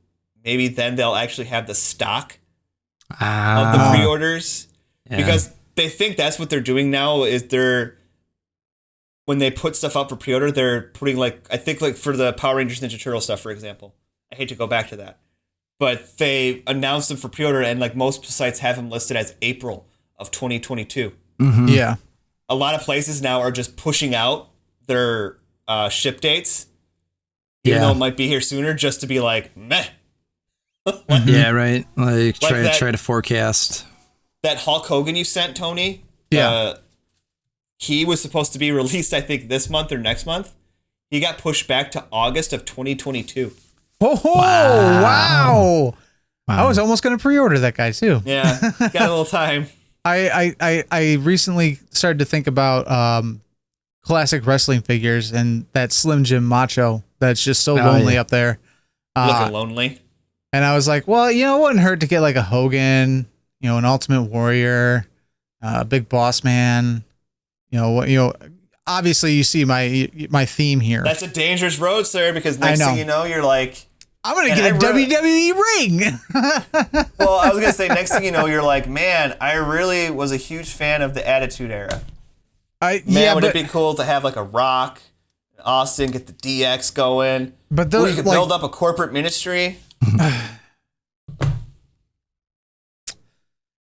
[SPEAKER 3] maybe then they'll actually have the stock of the pre-orders. Yeah. Because they think that's what they're doing now, is when they put stuff up for pre-order, they're putting, like, I think, like, for the Power Rangers Ninja Turtle stuff, for example. I hate to go back to that. But they announced them for pre-order, and like most sites have them listed as April of 2022.
[SPEAKER 2] Mm-hmm.
[SPEAKER 1] Yeah.
[SPEAKER 3] A lot of places now are just pushing out their ship dates, even though it might be here sooner, just to be like, meh.
[SPEAKER 2] Yeah, right. Like try to forecast.
[SPEAKER 3] That Hulk Hogan you sent, Tony?
[SPEAKER 1] Yeah.
[SPEAKER 3] He was supposed to be released, I think, this month or next month. He got pushed back to August of 2022.
[SPEAKER 1] Oh, wow. I was almost going to pre-order that guy too.
[SPEAKER 3] Yeah, got a little time.
[SPEAKER 1] I recently started to think about classic wrestling figures and that Slim Jim Macho that's just so lonely up there.
[SPEAKER 3] Looking lonely.
[SPEAKER 1] And I was like, well, it wouldn't hurt to get like a Hogan, an Ultimate Warrior, Big Boss Man. Obviously, you see my theme here.
[SPEAKER 3] That's a dangerous road, sir, because next thing you know, you're like,
[SPEAKER 1] I'm going to get a WWE ring.
[SPEAKER 3] Well, I was going to say, next thing you know, you're like, man, I really was a huge fan of the Attitude Era. Would it be cool to have like a Rock, Austin, get the DX going?
[SPEAKER 1] But
[SPEAKER 3] you could build up a corporate ministry.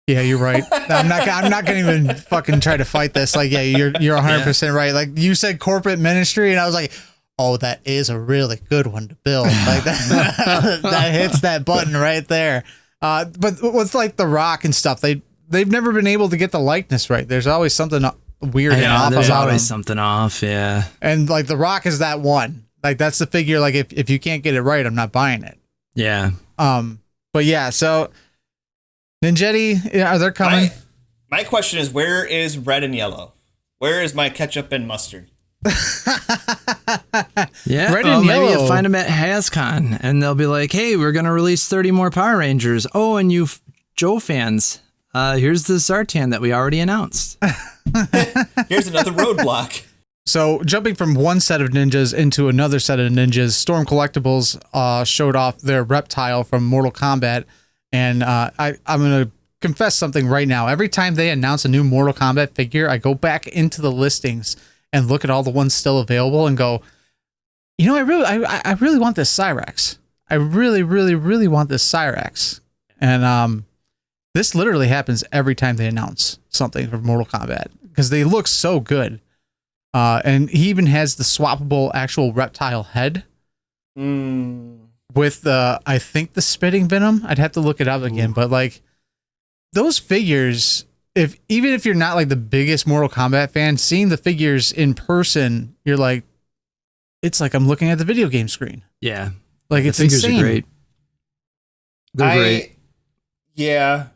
[SPEAKER 1] Yeah, you're right. I'm not gonna even fucking try to fight this. Like, yeah, you're 100% right. Like, you said corporate ministry, and I was like, oh, that is a really good one to build. Like that, that hits that button right there. But with like The Rock and stuff, they've never been able to get the likeness right. There's always something weird and off
[SPEAKER 2] there's
[SPEAKER 1] about
[SPEAKER 2] always
[SPEAKER 1] him.
[SPEAKER 2] something off, yeah.
[SPEAKER 1] And like The Rock is that one. Like, that's the figure. Like, if you can't get it right, I'm not buying it.
[SPEAKER 2] Yeah.
[SPEAKER 1] But yeah, so Ninjitte, are they coming?
[SPEAKER 3] My question is, where is red and yellow? Where is my ketchup and mustard?
[SPEAKER 2] Yeah,
[SPEAKER 1] red and
[SPEAKER 2] maybe
[SPEAKER 1] yellow.
[SPEAKER 2] you'll find them at HasCon, and they'll be like, "Hey, we're gonna release 30 more Power Rangers. Oh, and you Joe fans, here's the Zartan that we already announced.
[SPEAKER 3] Here's another roadblock."
[SPEAKER 1] So jumping from one set of ninjas into another set of ninjas, Storm Collectibles showed off their Reptile from Mortal Kombat. And I'm going to confess something right now. Every time they announce a new Mortal Kombat figure, I go back into the listings and look at all the ones still available and go, you know, I really want this Cyrax. I really, really, really want this Cyrax. And this literally happens every time they announce something for Mortal Kombat because they look so good. And he even has the swappable actual reptile head with I think the spitting venom. I'd have to look it up again, but like those figures, even if you're not like the biggest Mortal Kombat fan, seeing the figures in person, you're like, it's like I'm looking at the video game screen.
[SPEAKER 2] Yeah,
[SPEAKER 1] like
[SPEAKER 2] the
[SPEAKER 1] it's
[SPEAKER 2] figures
[SPEAKER 1] insane.
[SPEAKER 2] are great. They're great.
[SPEAKER 3] Yeah,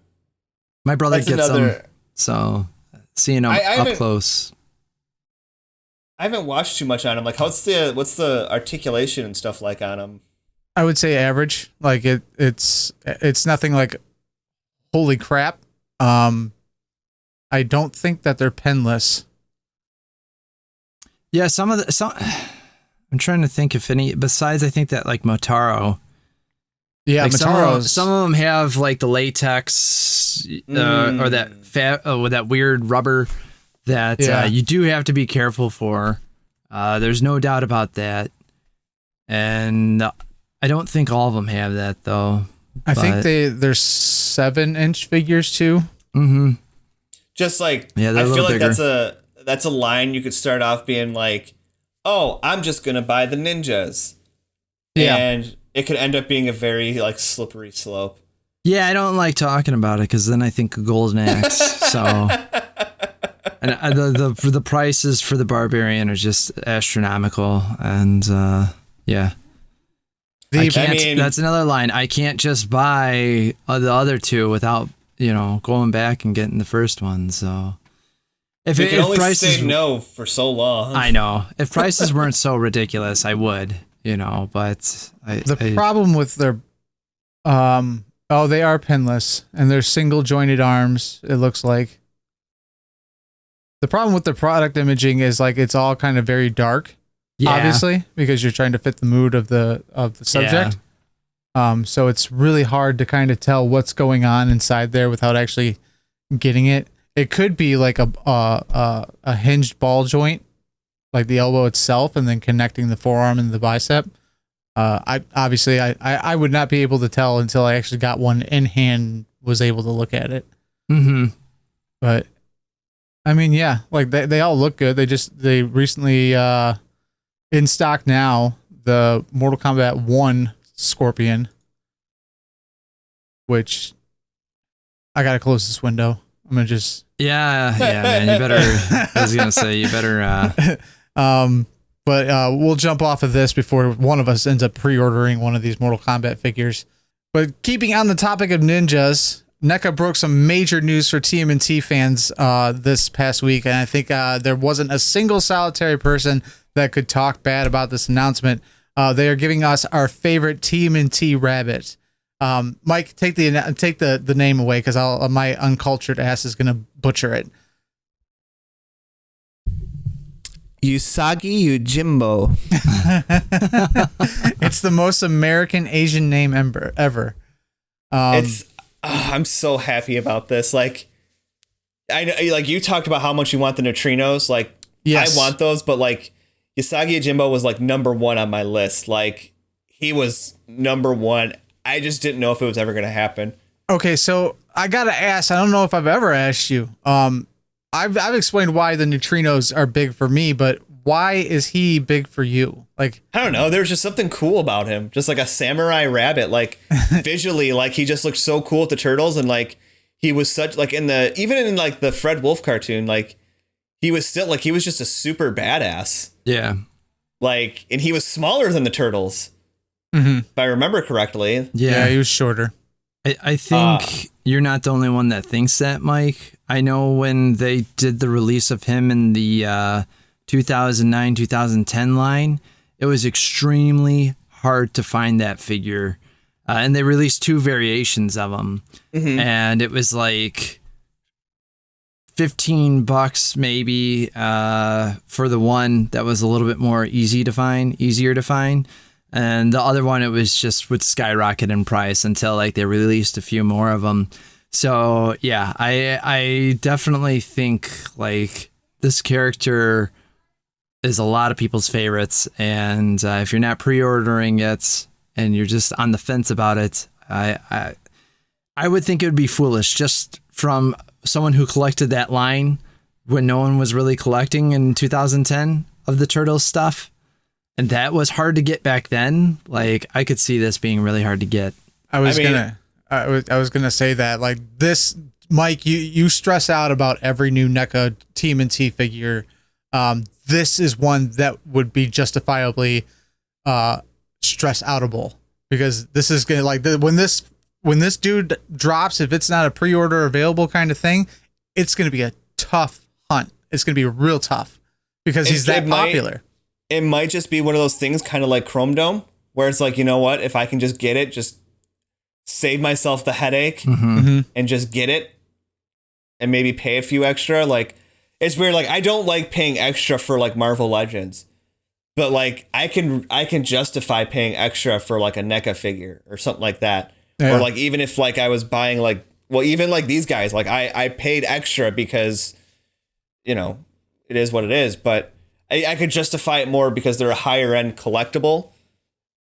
[SPEAKER 2] my brother gets them, so seeing them up close.
[SPEAKER 3] I haven't watched too much on him. Like, what's the articulation and stuff like on him?
[SPEAKER 1] I would say average. Like it's nothing like holy crap. I don't think that they're penless.
[SPEAKER 2] Yeah, I'm trying to think if any besides I think that like Motaro.
[SPEAKER 1] Yeah,
[SPEAKER 2] like
[SPEAKER 1] Motaro's
[SPEAKER 2] some of them have like the latex or that with that weird rubber that you do have to be careful for. There's no doubt about that. And I don't think all of them have that though.
[SPEAKER 1] I think they're 7-inch figures too.
[SPEAKER 2] Mm-hmm.
[SPEAKER 3] Just like
[SPEAKER 2] I
[SPEAKER 3] feel like
[SPEAKER 2] bigger.
[SPEAKER 3] that's a line you could start off being like, oh, I'm just gonna buy the ninjas.
[SPEAKER 1] Yeah.
[SPEAKER 3] And it could end up being a very like slippery slope.
[SPEAKER 2] Yeah, I don't like talking about it because then I think a golden axe. So, and the prices for the barbarian are just astronomical, and yeah, that's another line. I can't just buy the other two without going back and getting the first one. So, if prices
[SPEAKER 3] say no for so long,
[SPEAKER 2] I know if prices weren't so ridiculous, I would. But
[SPEAKER 1] the problem with their they are pinless and they're single jointed arms, it looks like. The problem with the product imaging is like it's all kind of very dark, obviously, because you're trying to fit the mood of the subject. So it's really hard to kind of tell what's going on inside there without actually getting it. It could be like a hinged ball joint, like the elbow itself, and then connecting the forearm and the bicep. I would not be able to tell until I actually got one in hand, was able to look at it.
[SPEAKER 2] Mm-hmm.
[SPEAKER 1] But I mean, yeah, like they all look good. They recently in stock now, the Mortal Kombat 1 Scorpion, which I gotta close this window. I'm gonna just
[SPEAKER 2] man, you better. I was gonna say you better.
[SPEAKER 1] But we'll jump off of this before one of us ends up pre-ordering one of these Mortal Kombat figures. But keeping on the topic of ninjas, NECA broke some major news for TMNT fans this past week, and I think there wasn't a single solitary person that could talk bad about this announcement. They are giving us our favorite TMNT rabbit. Mike, take the name away because my uncultured ass is gonna butcher it.
[SPEAKER 3] Usagi Yojimbo.
[SPEAKER 1] It's the most American Asian name ever.
[SPEAKER 3] I'm so happy about this. Like, I know, like you talked about how much you want the neutrinos. Like, yes. I want those, but like Usagi Yojimbo was like number 1 on my list. Like, he was number 1. I just didn't know if it was ever going to happen.
[SPEAKER 1] Okay, so I gotta ask. I don't know if I've ever asked you. I've explained why the neutrinos are big for me, but why is he big for you? Like,
[SPEAKER 3] I don't know. There's just something cool about him. Just like a samurai rabbit. Like visually, like he just looked so cool with the turtles, and like he was such like even in like the Fred Wolf cartoon, like he was still like he was just a super badass.
[SPEAKER 2] Yeah.
[SPEAKER 3] Like, and he was smaller than the turtles, if I remember correctly.
[SPEAKER 1] Yeah, he was shorter.
[SPEAKER 2] I think you're not the only one that thinks that, Mike. I know when they did the release of him in the 2009-2010 line, it was extremely hard to find that figure. And they released 2 variations of him. And it was like $15 maybe for the one that was a little bit more easier to find. And the other one, it was just would skyrocket in price until like they released a few more of them. So yeah, I definitely think like this character is a lot of people's favorites. And if you're not pre-ordering it and you're just on the fence about it, I would think it would be foolish just from someone who collected that line when no one was really collecting in 2010 of the Turtles stuff. And that was hard to get back then. Like I could see this being really hard to get.
[SPEAKER 1] I was gonna say that like this, Mike, you stress out about every new NECA TMNT figure. This is one that would be justifiably stress outable, because this is gonna like when this dude drops, if it's not a pre-order available kind of thing, it's gonna be a tough hunt. It's gonna be real tough because he's that popular.
[SPEAKER 3] It might just be one of those things, kind of like Chrome Dome, where it's like, you know what, if I can just get it, just save myself the headache and just get it and maybe pay a few extra. Like, it's weird. Like, I don't like paying extra for like Marvel Legends, but like I can justify paying extra for like a NECA figure or something like that. Yeah. Or like, even if like I was buying like, well, even like these guys, like I paid extra because, you know, it is what it is, but I could justify it more because they're a higher end collectible.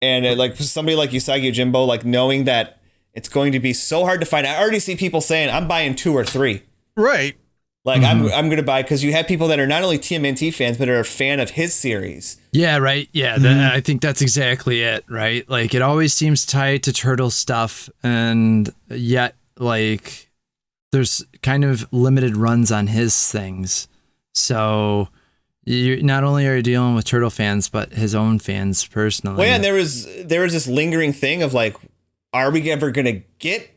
[SPEAKER 3] And it, like somebody like Usagi Yojimbo, like knowing that it's going to be so hard to find. I already see people saying I'm buying 2 or 3.
[SPEAKER 1] Right.
[SPEAKER 3] Like I'm going to buy, because you have people that are not only TMNT fans, but are a fan of his series.
[SPEAKER 2] Yeah, right. Yeah, I think that's exactly it, right? Like it always seems tied to Turtle stuff, and yet like there's kind of limited runs on his things. So you not only are you dealing with Turtle fans, but his own fans personally.
[SPEAKER 3] Well, yeah, and there was this lingering thing of like, are we ever going to get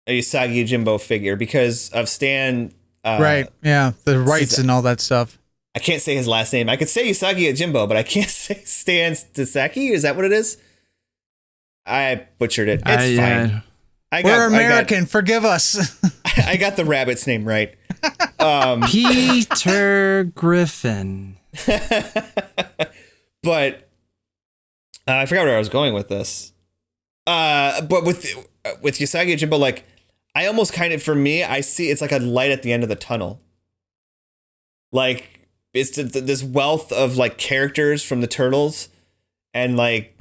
[SPEAKER 3] a Usagi Yojimbo figure because of Stan?
[SPEAKER 1] Right. Yeah. The rights and all that stuff.
[SPEAKER 3] I can't say his last name. I could say Usagi Yojimbo, but I can't say Stan Taseki. Is that what it is? I butchered it. It's fine.
[SPEAKER 1] We're American. Forgive us.
[SPEAKER 3] I got the rabbit's name right.
[SPEAKER 2] Peter Griffin.
[SPEAKER 3] But I forgot where I was going with this. But with Usagi Yojimbo, like I almost kind of, for me, I see it's like a light at the end of the tunnel. Like it's this wealth of like characters from the Turtles, and like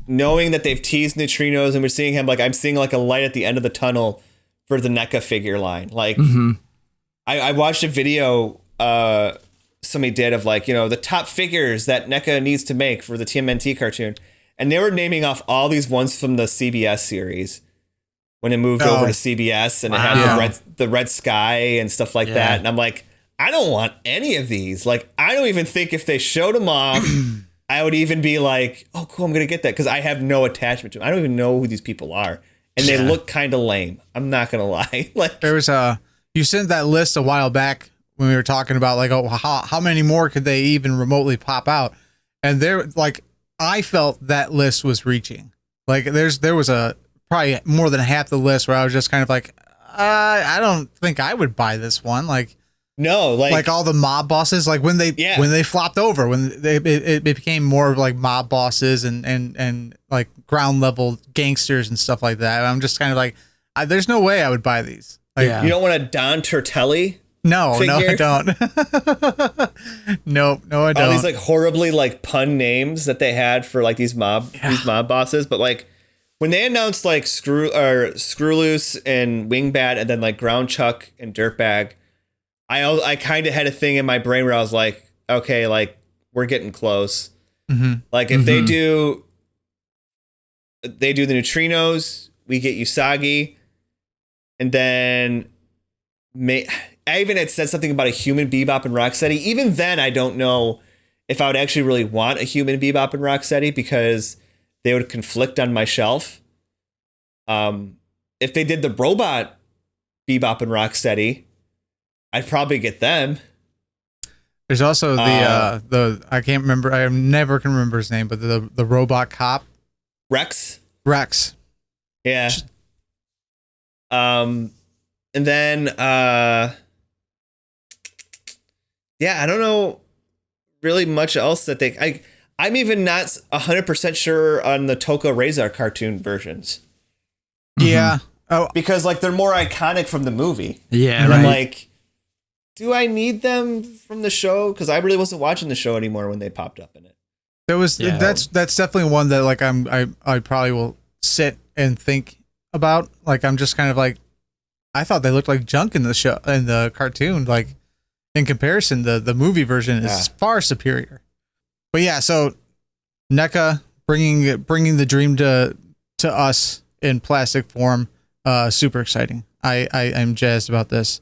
[SPEAKER 3] knowing that they've teased Neutrinos and we're seeing him, like I'm seeing like a light at the end of the tunnel for the NECA figure line. Like I watched a video somebody did of like, you know, the top figures that NECA needs to make for the TMNT cartoon. And they were naming off all these ones from the CBS series when it moved over to CBS, and it had the red sky and stuff like that. And I'm like, I don't want any of these. Like, I don't even think if they showed them off, I would even be like, oh, cool, I'm going to get that, because I have no attachment to them. I don't even know who these people are. And they look kind of lame. I'm not going to lie. Like,
[SPEAKER 1] there was you sent that list a while back when we were talking about like, oh, how many more could they even remotely pop out? And there, like, I felt that list was reaching. Like there was probably more than half the list where I was just kind of like, I don't think I would buy this one. Like,
[SPEAKER 3] no, like
[SPEAKER 1] all the mob bosses, like when they flopped over, when it became more of like mob bosses and like ground level gangsters and stuff like that. I'm just kind of like, there's no way I would buy these. Like,
[SPEAKER 3] you don't want a Don Turtelli?
[SPEAKER 1] No, I don't. No, I don't.
[SPEAKER 3] All these like horribly like pun names that they had for like these mob bosses, but like when they announced like Screw Loose and Wingbat and then like Ground Chuck and Dirtbag, I kind of had a thing in my brain where I was like, okay, like we're getting close. Like if they do the Neutrinos, we get Usagi, and then I even had said something about a human Bebop and Rocksteady. Even then, I don't know if I would actually really want a human Bebop and Rocksteady, because they would conflict on my shelf. If they did the robot Bebop and Rocksteady, I'd probably get them.
[SPEAKER 1] There's also the I can't remember. I never can remember his name, but the robot cop,
[SPEAKER 3] Rex.
[SPEAKER 1] Yeah.
[SPEAKER 3] And then yeah, I don't know really much else that I'm even not 100% sure on the Toko Razor cartoon versions.
[SPEAKER 1] Yeah. Oh,
[SPEAKER 3] Because like they're more iconic from the movie.
[SPEAKER 2] Yeah,
[SPEAKER 3] And I'm
[SPEAKER 2] right.
[SPEAKER 3] like, do I need them from the show? Because I really wasn't watching the show anymore when they popped up in it.
[SPEAKER 1] there was
[SPEAKER 2] Yeah.
[SPEAKER 1] that's definitely one that like I probably will sit and think about. Like I'm just kind of like, I thought they looked like junk in the show, in the cartoon. Like in comparison, the movie version is far superior. But yeah, so NECA bringing the dream to us in plastic form. Super exciting. I'm jazzed about this.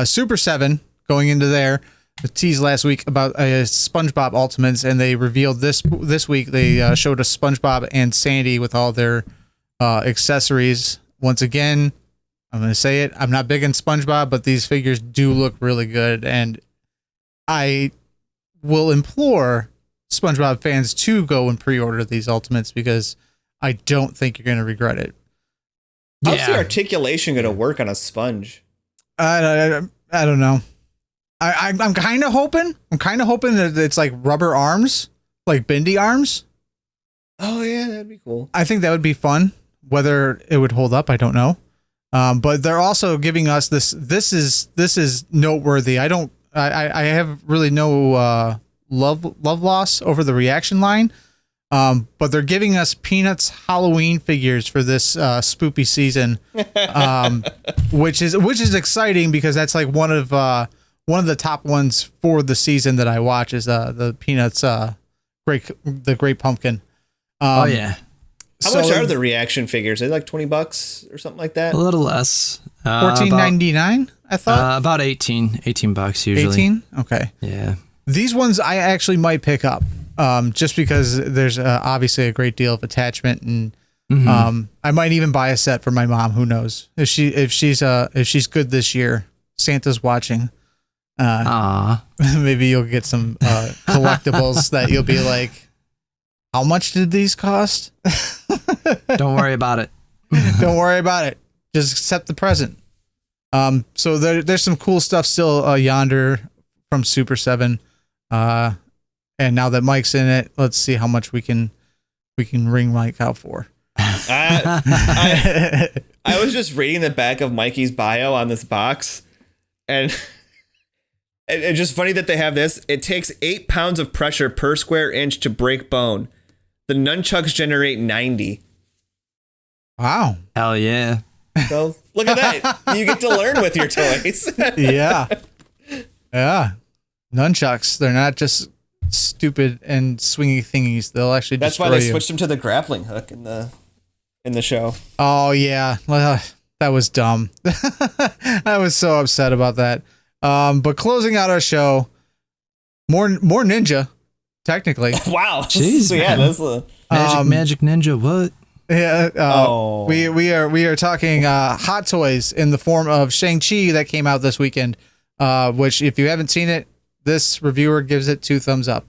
[SPEAKER 1] Super 7 going into there. The tease last week about Spongebob Ultimates, and they revealed this week. They showed us SpongeBob and Sandy with all their accessories. Once again, I'm going to say it. I'm not big on SpongeBob, but these figures do look really good, and I will implore SpongeBob fans to go and pre-order these Ultimates because I don't think you're going to regret it.
[SPEAKER 3] How's the articulation going to work on a sponge?
[SPEAKER 1] I don't know. I'm kind of hoping. I'm kind of hoping that it's like rubber arms, like bendy arms.
[SPEAKER 3] Oh yeah, that'd be cool.
[SPEAKER 1] I think that would be fun. Whether it would hold up, I don't know. But they're also giving us this. This is noteworthy. I have really no love loss over the reaction line. But they're giving us Peanuts Halloween figures for this spoopy season, which is exciting because that's like one of the top ones for the season that I watch is the Peanuts Great Pumpkin.
[SPEAKER 2] Oh yeah.
[SPEAKER 3] How much are the reaction figures? Are they like $20 or something like that?
[SPEAKER 2] A little less.
[SPEAKER 1] $14.99, I thought.
[SPEAKER 2] About $18 usually.
[SPEAKER 1] 18? Okay.
[SPEAKER 2] Yeah.
[SPEAKER 1] These ones I actually might pick up, just because there's obviously a great deal of attachment, and I might even buy a set for my mom. Who knows if she's good this year? Santa's watching. Maybe you'll get some collectibles that you'll be like, how much did these cost?
[SPEAKER 2] Don't worry about it.
[SPEAKER 1] Don't worry about it. Just accept the present. So there's some cool stuff still yonder from Super 7. And now that Mike's in it, let's see how much we can ring Mike out for.
[SPEAKER 3] I was just reading the back of Mikey's bio on this box, and it's just funny that they have this. It takes 8 pounds of pressure per square inch to break bone. The nunchucks generate 90.
[SPEAKER 1] Wow.
[SPEAKER 2] Hell yeah.
[SPEAKER 3] So look at that. You get to learn with your toys.
[SPEAKER 1] Yeah. Yeah. Nunchucks. They're not just stupid and swingy thingies. They'll actually
[SPEAKER 3] That's
[SPEAKER 1] destroy
[SPEAKER 3] why they
[SPEAKER 1] you.
[SPEAKER 3] switched them to the grappling hook in the show.
[SPEAKER 1] Oh yeah. That was dumb. I was so upset about that. But closing out our show, more Ninja, technically.
[SPEAKER 3] Wow.
[SPEAKER 2] Jeez,
[SPEAKER 3] So yeah,
[SPEAKER 2] man.
[SPEAKER 3] that's the
[SPEAKER 2] Magic Ninja, what?
[SPEAKER 1] Yeah, we are talking hot toys in the form of Shang-Chi that came out this weekend. Which if you haven't seen it, this reviewer gives it 2 thumbs up.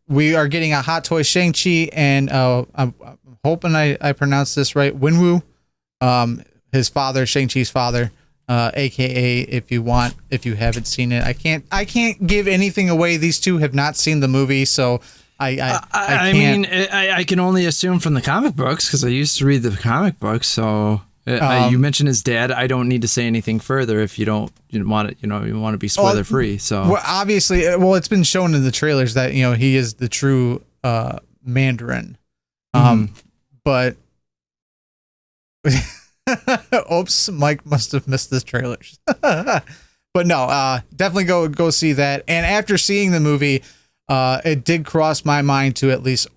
[SPEAKER 1] We are getting a hot toy Shang-Chi, and I'm hoping I pronounced this right. Winwoo, his father, Shang-Chi's father, aka if you haven't seen it, I can't give anything away. These two have not seen the movie, so I can't.
[SPEAKER 2] I can only assume from the comic books because I used to read the comic books. So you mentioned his dad. I don't need to say anything further if you don't want it. You want to be spoiler free. So
[SPEAKER 1] well, obviously, it's been shown in the trailers that he is the true Mandarin. But oops, Mike must have missed the trailers. But no, definitely go see that. And after seeing the movie, it did cross my mind to at least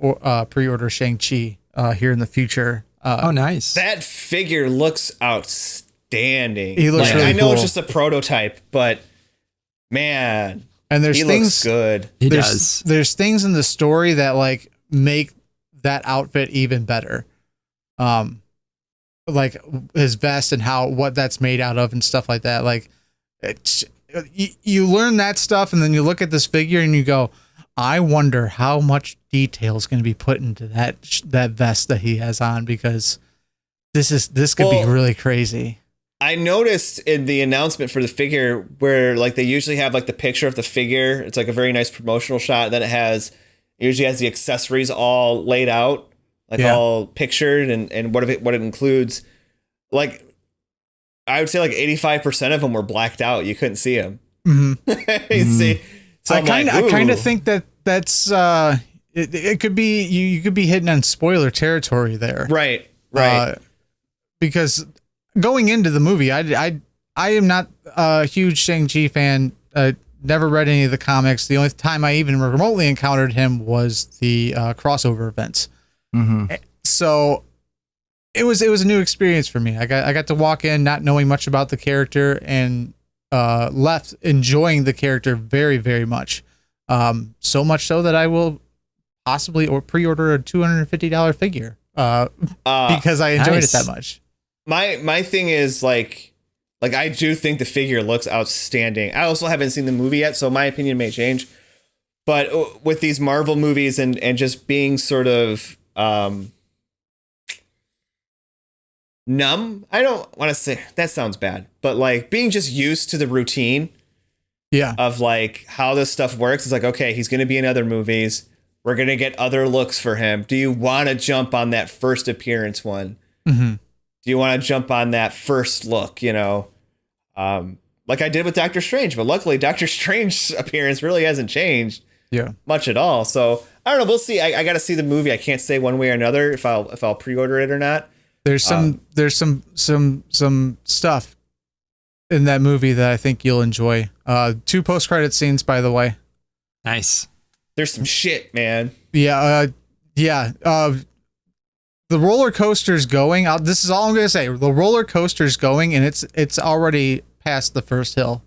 [SPEAKER 1] pre-order Shang-Chi here in the future.
[SPEAKER 2] oh, nice.
[SPEAKER 3] That figure looks outstanding.
[SPEAKER 1] He looks really
[SPEAKER 3] I know
[SPEAKER 1] cool.
[SPEAKER 3] it's just a prototype, but man,
[SPEAKER 1] And there's
[SPEAKER 3] he
[SPEAKER 1] things
[SPEAKER 3] looks good.
[SPEAKER 2] He
[SPEAKER 1] there's,
[SPEAKER 2] does.
[SPEAKER 1] There's things in the story that like make that outfit even better. Like his vest and what that's made out of and stuff like that. Like you learn that stuff, and then you look at this figure and you go, I wonder how much detail is going to be put into that vest that he has on, because this could be really crazy.
[SPEAKER 3] I noticed in the announcement for the figure where like they usually have like the picture of the figure. It's like a very nice promotional shot. Then it usually has the accessories all laid out, like all pictured and what it includes. Like I would say like 85% of them were blacked out. You couldn't see them.
[SPEAKER 1] Mm-hmm.
[SPEAKER 3] You see, so
[SPEAKER 1] I kind of think that's it could be you could be hitting on spoiler territory there.
[SPEAKER 3] Right.
[SPEAKER 1] Because going into the movie, I am not a huge Shang-Chi fan. Never read any of the comics. The only time I even remotely encountered him was the crossover events.
[SPEAKER 2] Mm-hmm.
[SPEAKER 1] So it was a new experience for me. I got to walk in not knowing much about the character and left enjoying the character very, very much. So much so that I will possibly pre-order a $250 figure because I enjoyed it that much.
[SPEAKER 3] My thing is like I do think the figure looks outstanding. I also haven't seen the movie yet, so my opinion may change. But with these Marvel movies and just being sort of numb, I don't want to say that sounds bad, but like being just used to the routine of like how this stuff works. It's like, okay, he's going to be in other movies. We're going to get other looks for him. Do you want to jump on that first appearance one?
[SPEAKER 1] Mm-hmm.
[SPEAKER 3] Do you want to jump on that first look, you know, like I did with Doctor Strange, but luckily Doctor Strange's appearance really hasn't changed much at all. So I don't know. We'll see. I got to see the movie. I can't say one way or another if I'll pre-order it or not.
[SPEAKER 1] There's some stuff in that movie that I think you'll enjoy. 2 post-credit scenes, by the way.
[SPEAKER 2] Nice.
[SPEAKER 3] There's some shit, man.
[SPEAKER 1] Yeah. The roller coaster's going. This is all I'm gonna say. The roller coaster's going, and it's already past the first hill.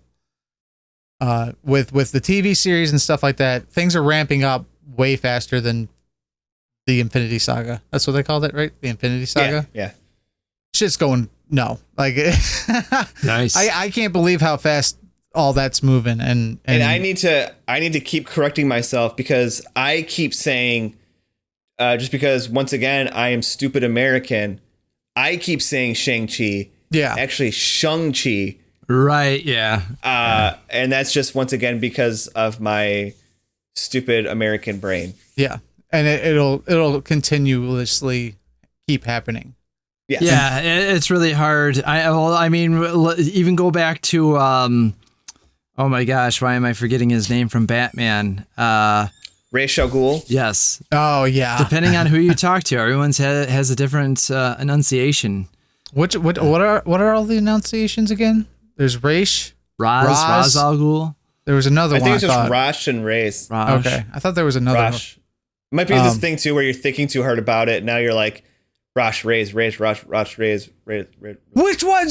[SPEAKER 1] With the TV series and stuff like that, things are ramping up way faster than the Infinity Saga. That's what they called it, right? The Infinity Saga.
[SPEAKER 3] Yeah.
[SPEAKER 1] Shit's going like
[SPEAKER 2] nice.
[SPEAKER 1] I can't believe how fast all that's moving, and
[SPEAKER 3] I need to keep correcting myself because I keep saying. Just because, once again, I am stupid American, I keep saying Shang-Chi.
[SPEAKER 1] Yeah.
[SPEAKER 3] Actually, Shang-Chi.
[SPEAKER 2] Right, yeah.
[SPEAKER 3] And that's just, once again, because of my stupid American brain.
[SPEAKER 1] Yeah. And it'll continuously keep happening.
[SPEAKER 3] Yes.
[SPEAKER 2] Yeah, it's really hard. Even go back to, oh my gosh, why am I forgetting his name from Batman?
[SPEAKER 3] Ra's al Ghul.
[SPEAKER 2] Yes.
[SPEAKER 1] Oh yeah.
[SPEAKER 2] Depending on who you talk to, everyone's has a different enunciation.
[SPEAKER 1] What are all the enunciations again? There's Ra's
[SPEAKER 2] Al Ghul.
[SPEAKER 1] There was another one.
[SPEAKER 3] I think it's just Rash and Ra's.
[SPEAKER 1] Okay, I thought there was another one.
[SPEAKER 3] Might be this thing too where you're thinking too hard about it. Now you're like Rash, Ra's. Which
[SPEAKER 1] one's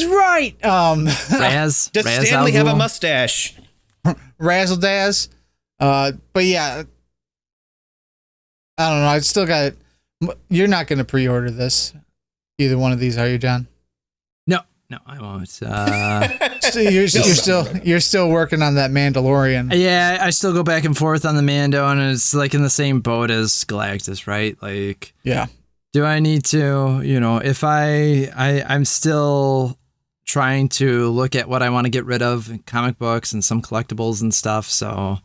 [SPEAKER 1] right?
[SPEAKER 2] Does
[SPEAKER 3] Stanley have a mustache?
[SPEAKER 1] Razzle Dazz. But yeah. I don't know. I still got it. You're not going to pre-order this. Either one of these, are you, John?
[SPEAKER 2] No, I won't.
[SPEAKER 1] So you're still working on that Mandalorian.
[SPEAKER 2] Yeah, I still go back and forth on the Mando, and it's like in the same boat as Galactus, right? Like,
[SPEAKER 1] yeah.
[SPEAKER 2] Do I need to? You know, if I'm still trying to look at what I want to get rid of, comic books and some collectibles and stuff. So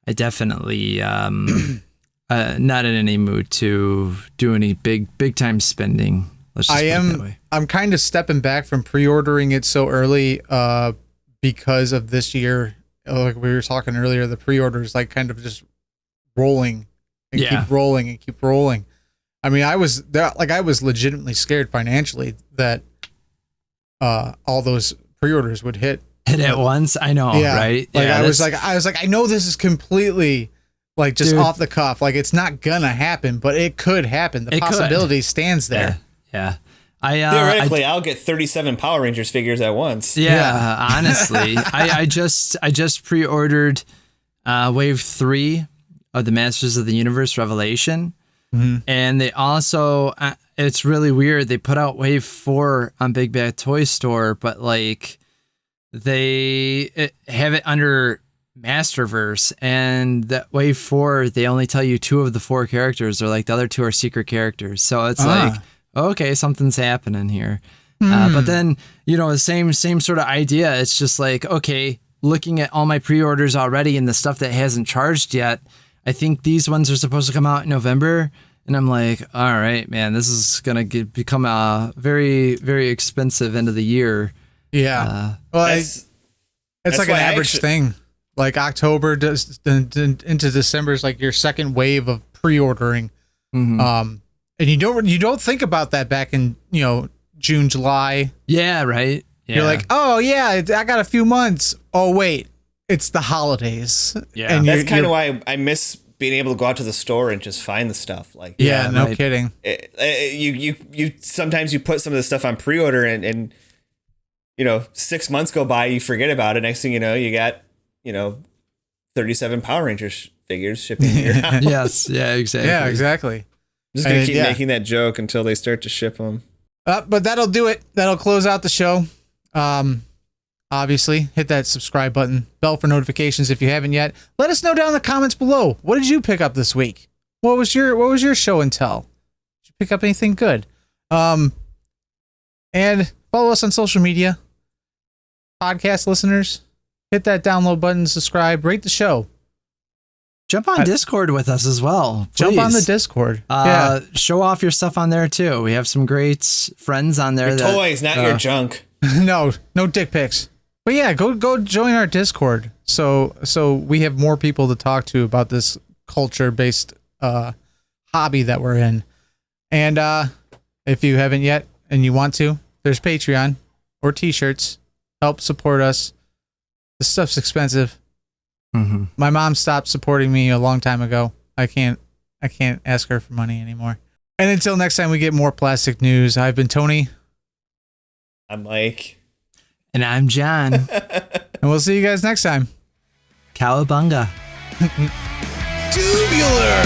[SPEAKER 2] I definitely. Not in any mood to do any big time spending. Let's just put it that way.
[SPEAKER 1] I'm kind of stepping back from pre-ordering it so early because of this year. Like we were talking earlier, the pre-orders like kind of just rolling and keep rolling and keep rolling. I mean, I was legitimately scared financially that all those pre-orders would hit
[SPEAKER 2] at once. I know, right?
[SPEAKER 1] Like I was like, I know this is completely. Like just off the cuff, like it's not gonna happen, but it could happen. The possibility stands there.
[SPEAKER 2] Yeah.
[SPEAKER 3] Theoretically, I'll get 37 Power Rangers figures at once.
[SPEAKER 2] Yeah. Honestly, I just pre-ordered Wave 3 of the Masters of the Universe Revelation, and they also it's really weird. They put out Wave 4 on Big Bad Toy Store, but like they have it under Masterverse, and that Wave 4 they only tell you 2 of the 4 characters, or like the other 2 are secret characters, so it's like okay, something's happening here. But then, the same sort of idea. It's just like, okay, looking at all my pre-orders already and the stuff that hasn't charged yet, I think these ones are supposed to come out in November. And I'm like, all right, man, this is going to become a very, very expensive end of the year.
[SPEAKER 1] Yeah. It's like an average thing. Like October into December is like your second wave of pre-ordering. And you don't think about that back in, June, July.
[SPEAKER 2] Yeah, right. Yeah.
[SPEAKER 1] You're like, oh yeah, I got a few months. Oh wait, it's the holidays.
[SPEAKER 3] Yeah, and that's kind of why I miss being able to go out to the store and just find the stuff. Like,
[SPEAKER 1] yeah, no kidding.
[SPEAKER 3] You sometimes you put some of the stuff on pre-order and 6 months go by, you forget about it. Next thing you know, you got 37 Power Rangers figures shipping to your house.
[SPEAKER 2] Yes, yeah, exactly.
[SPEAKER 1] Yeah, exactly.
[SPEAKER 3] I'm just gonna keep making that joke until they start to ship them.
[SPEAKER 1] But that'll do it. That'll close out the show. Obviously, hit that subscribe button, bell for notifications if you haven't yet. Let us know down in the comments below. What did you pick up this week? What was your show and tell? Did you pick up anything good? And follow us on social media. Podcast listeners, hit that download button, subscribe, rate the show.
[SPEAKER 2] Jump on Discord with us as well. Please.
[SPEAKER 1] Jump on the Discord.
[SPEAKER 2] Show off your stuff on there too. We have some great friends on there.
[SPEAKER 3] Your toys, not your junk.
[SPEAKER 1] No dick pics. But yeah, go join our Discord. So we have more people to talk to about this culture-based hobby that we're in. And if you haven't yet and you want to, there's Patreon or T-shirts. Help support us. This stuff's expensive. My mom stopped supporting me a long time ago. I can't ask her for money anymore. And until next time we get more plastic news, I've been Tony.
[SPEAKER 3] I'm Mike.
[SPEAKER 2] And I'm John.
[SPEAKER 1] And we'll see you guys next time.
[SPEAKER 2] Cowabunga.
[SPEAKER 1] Tubular.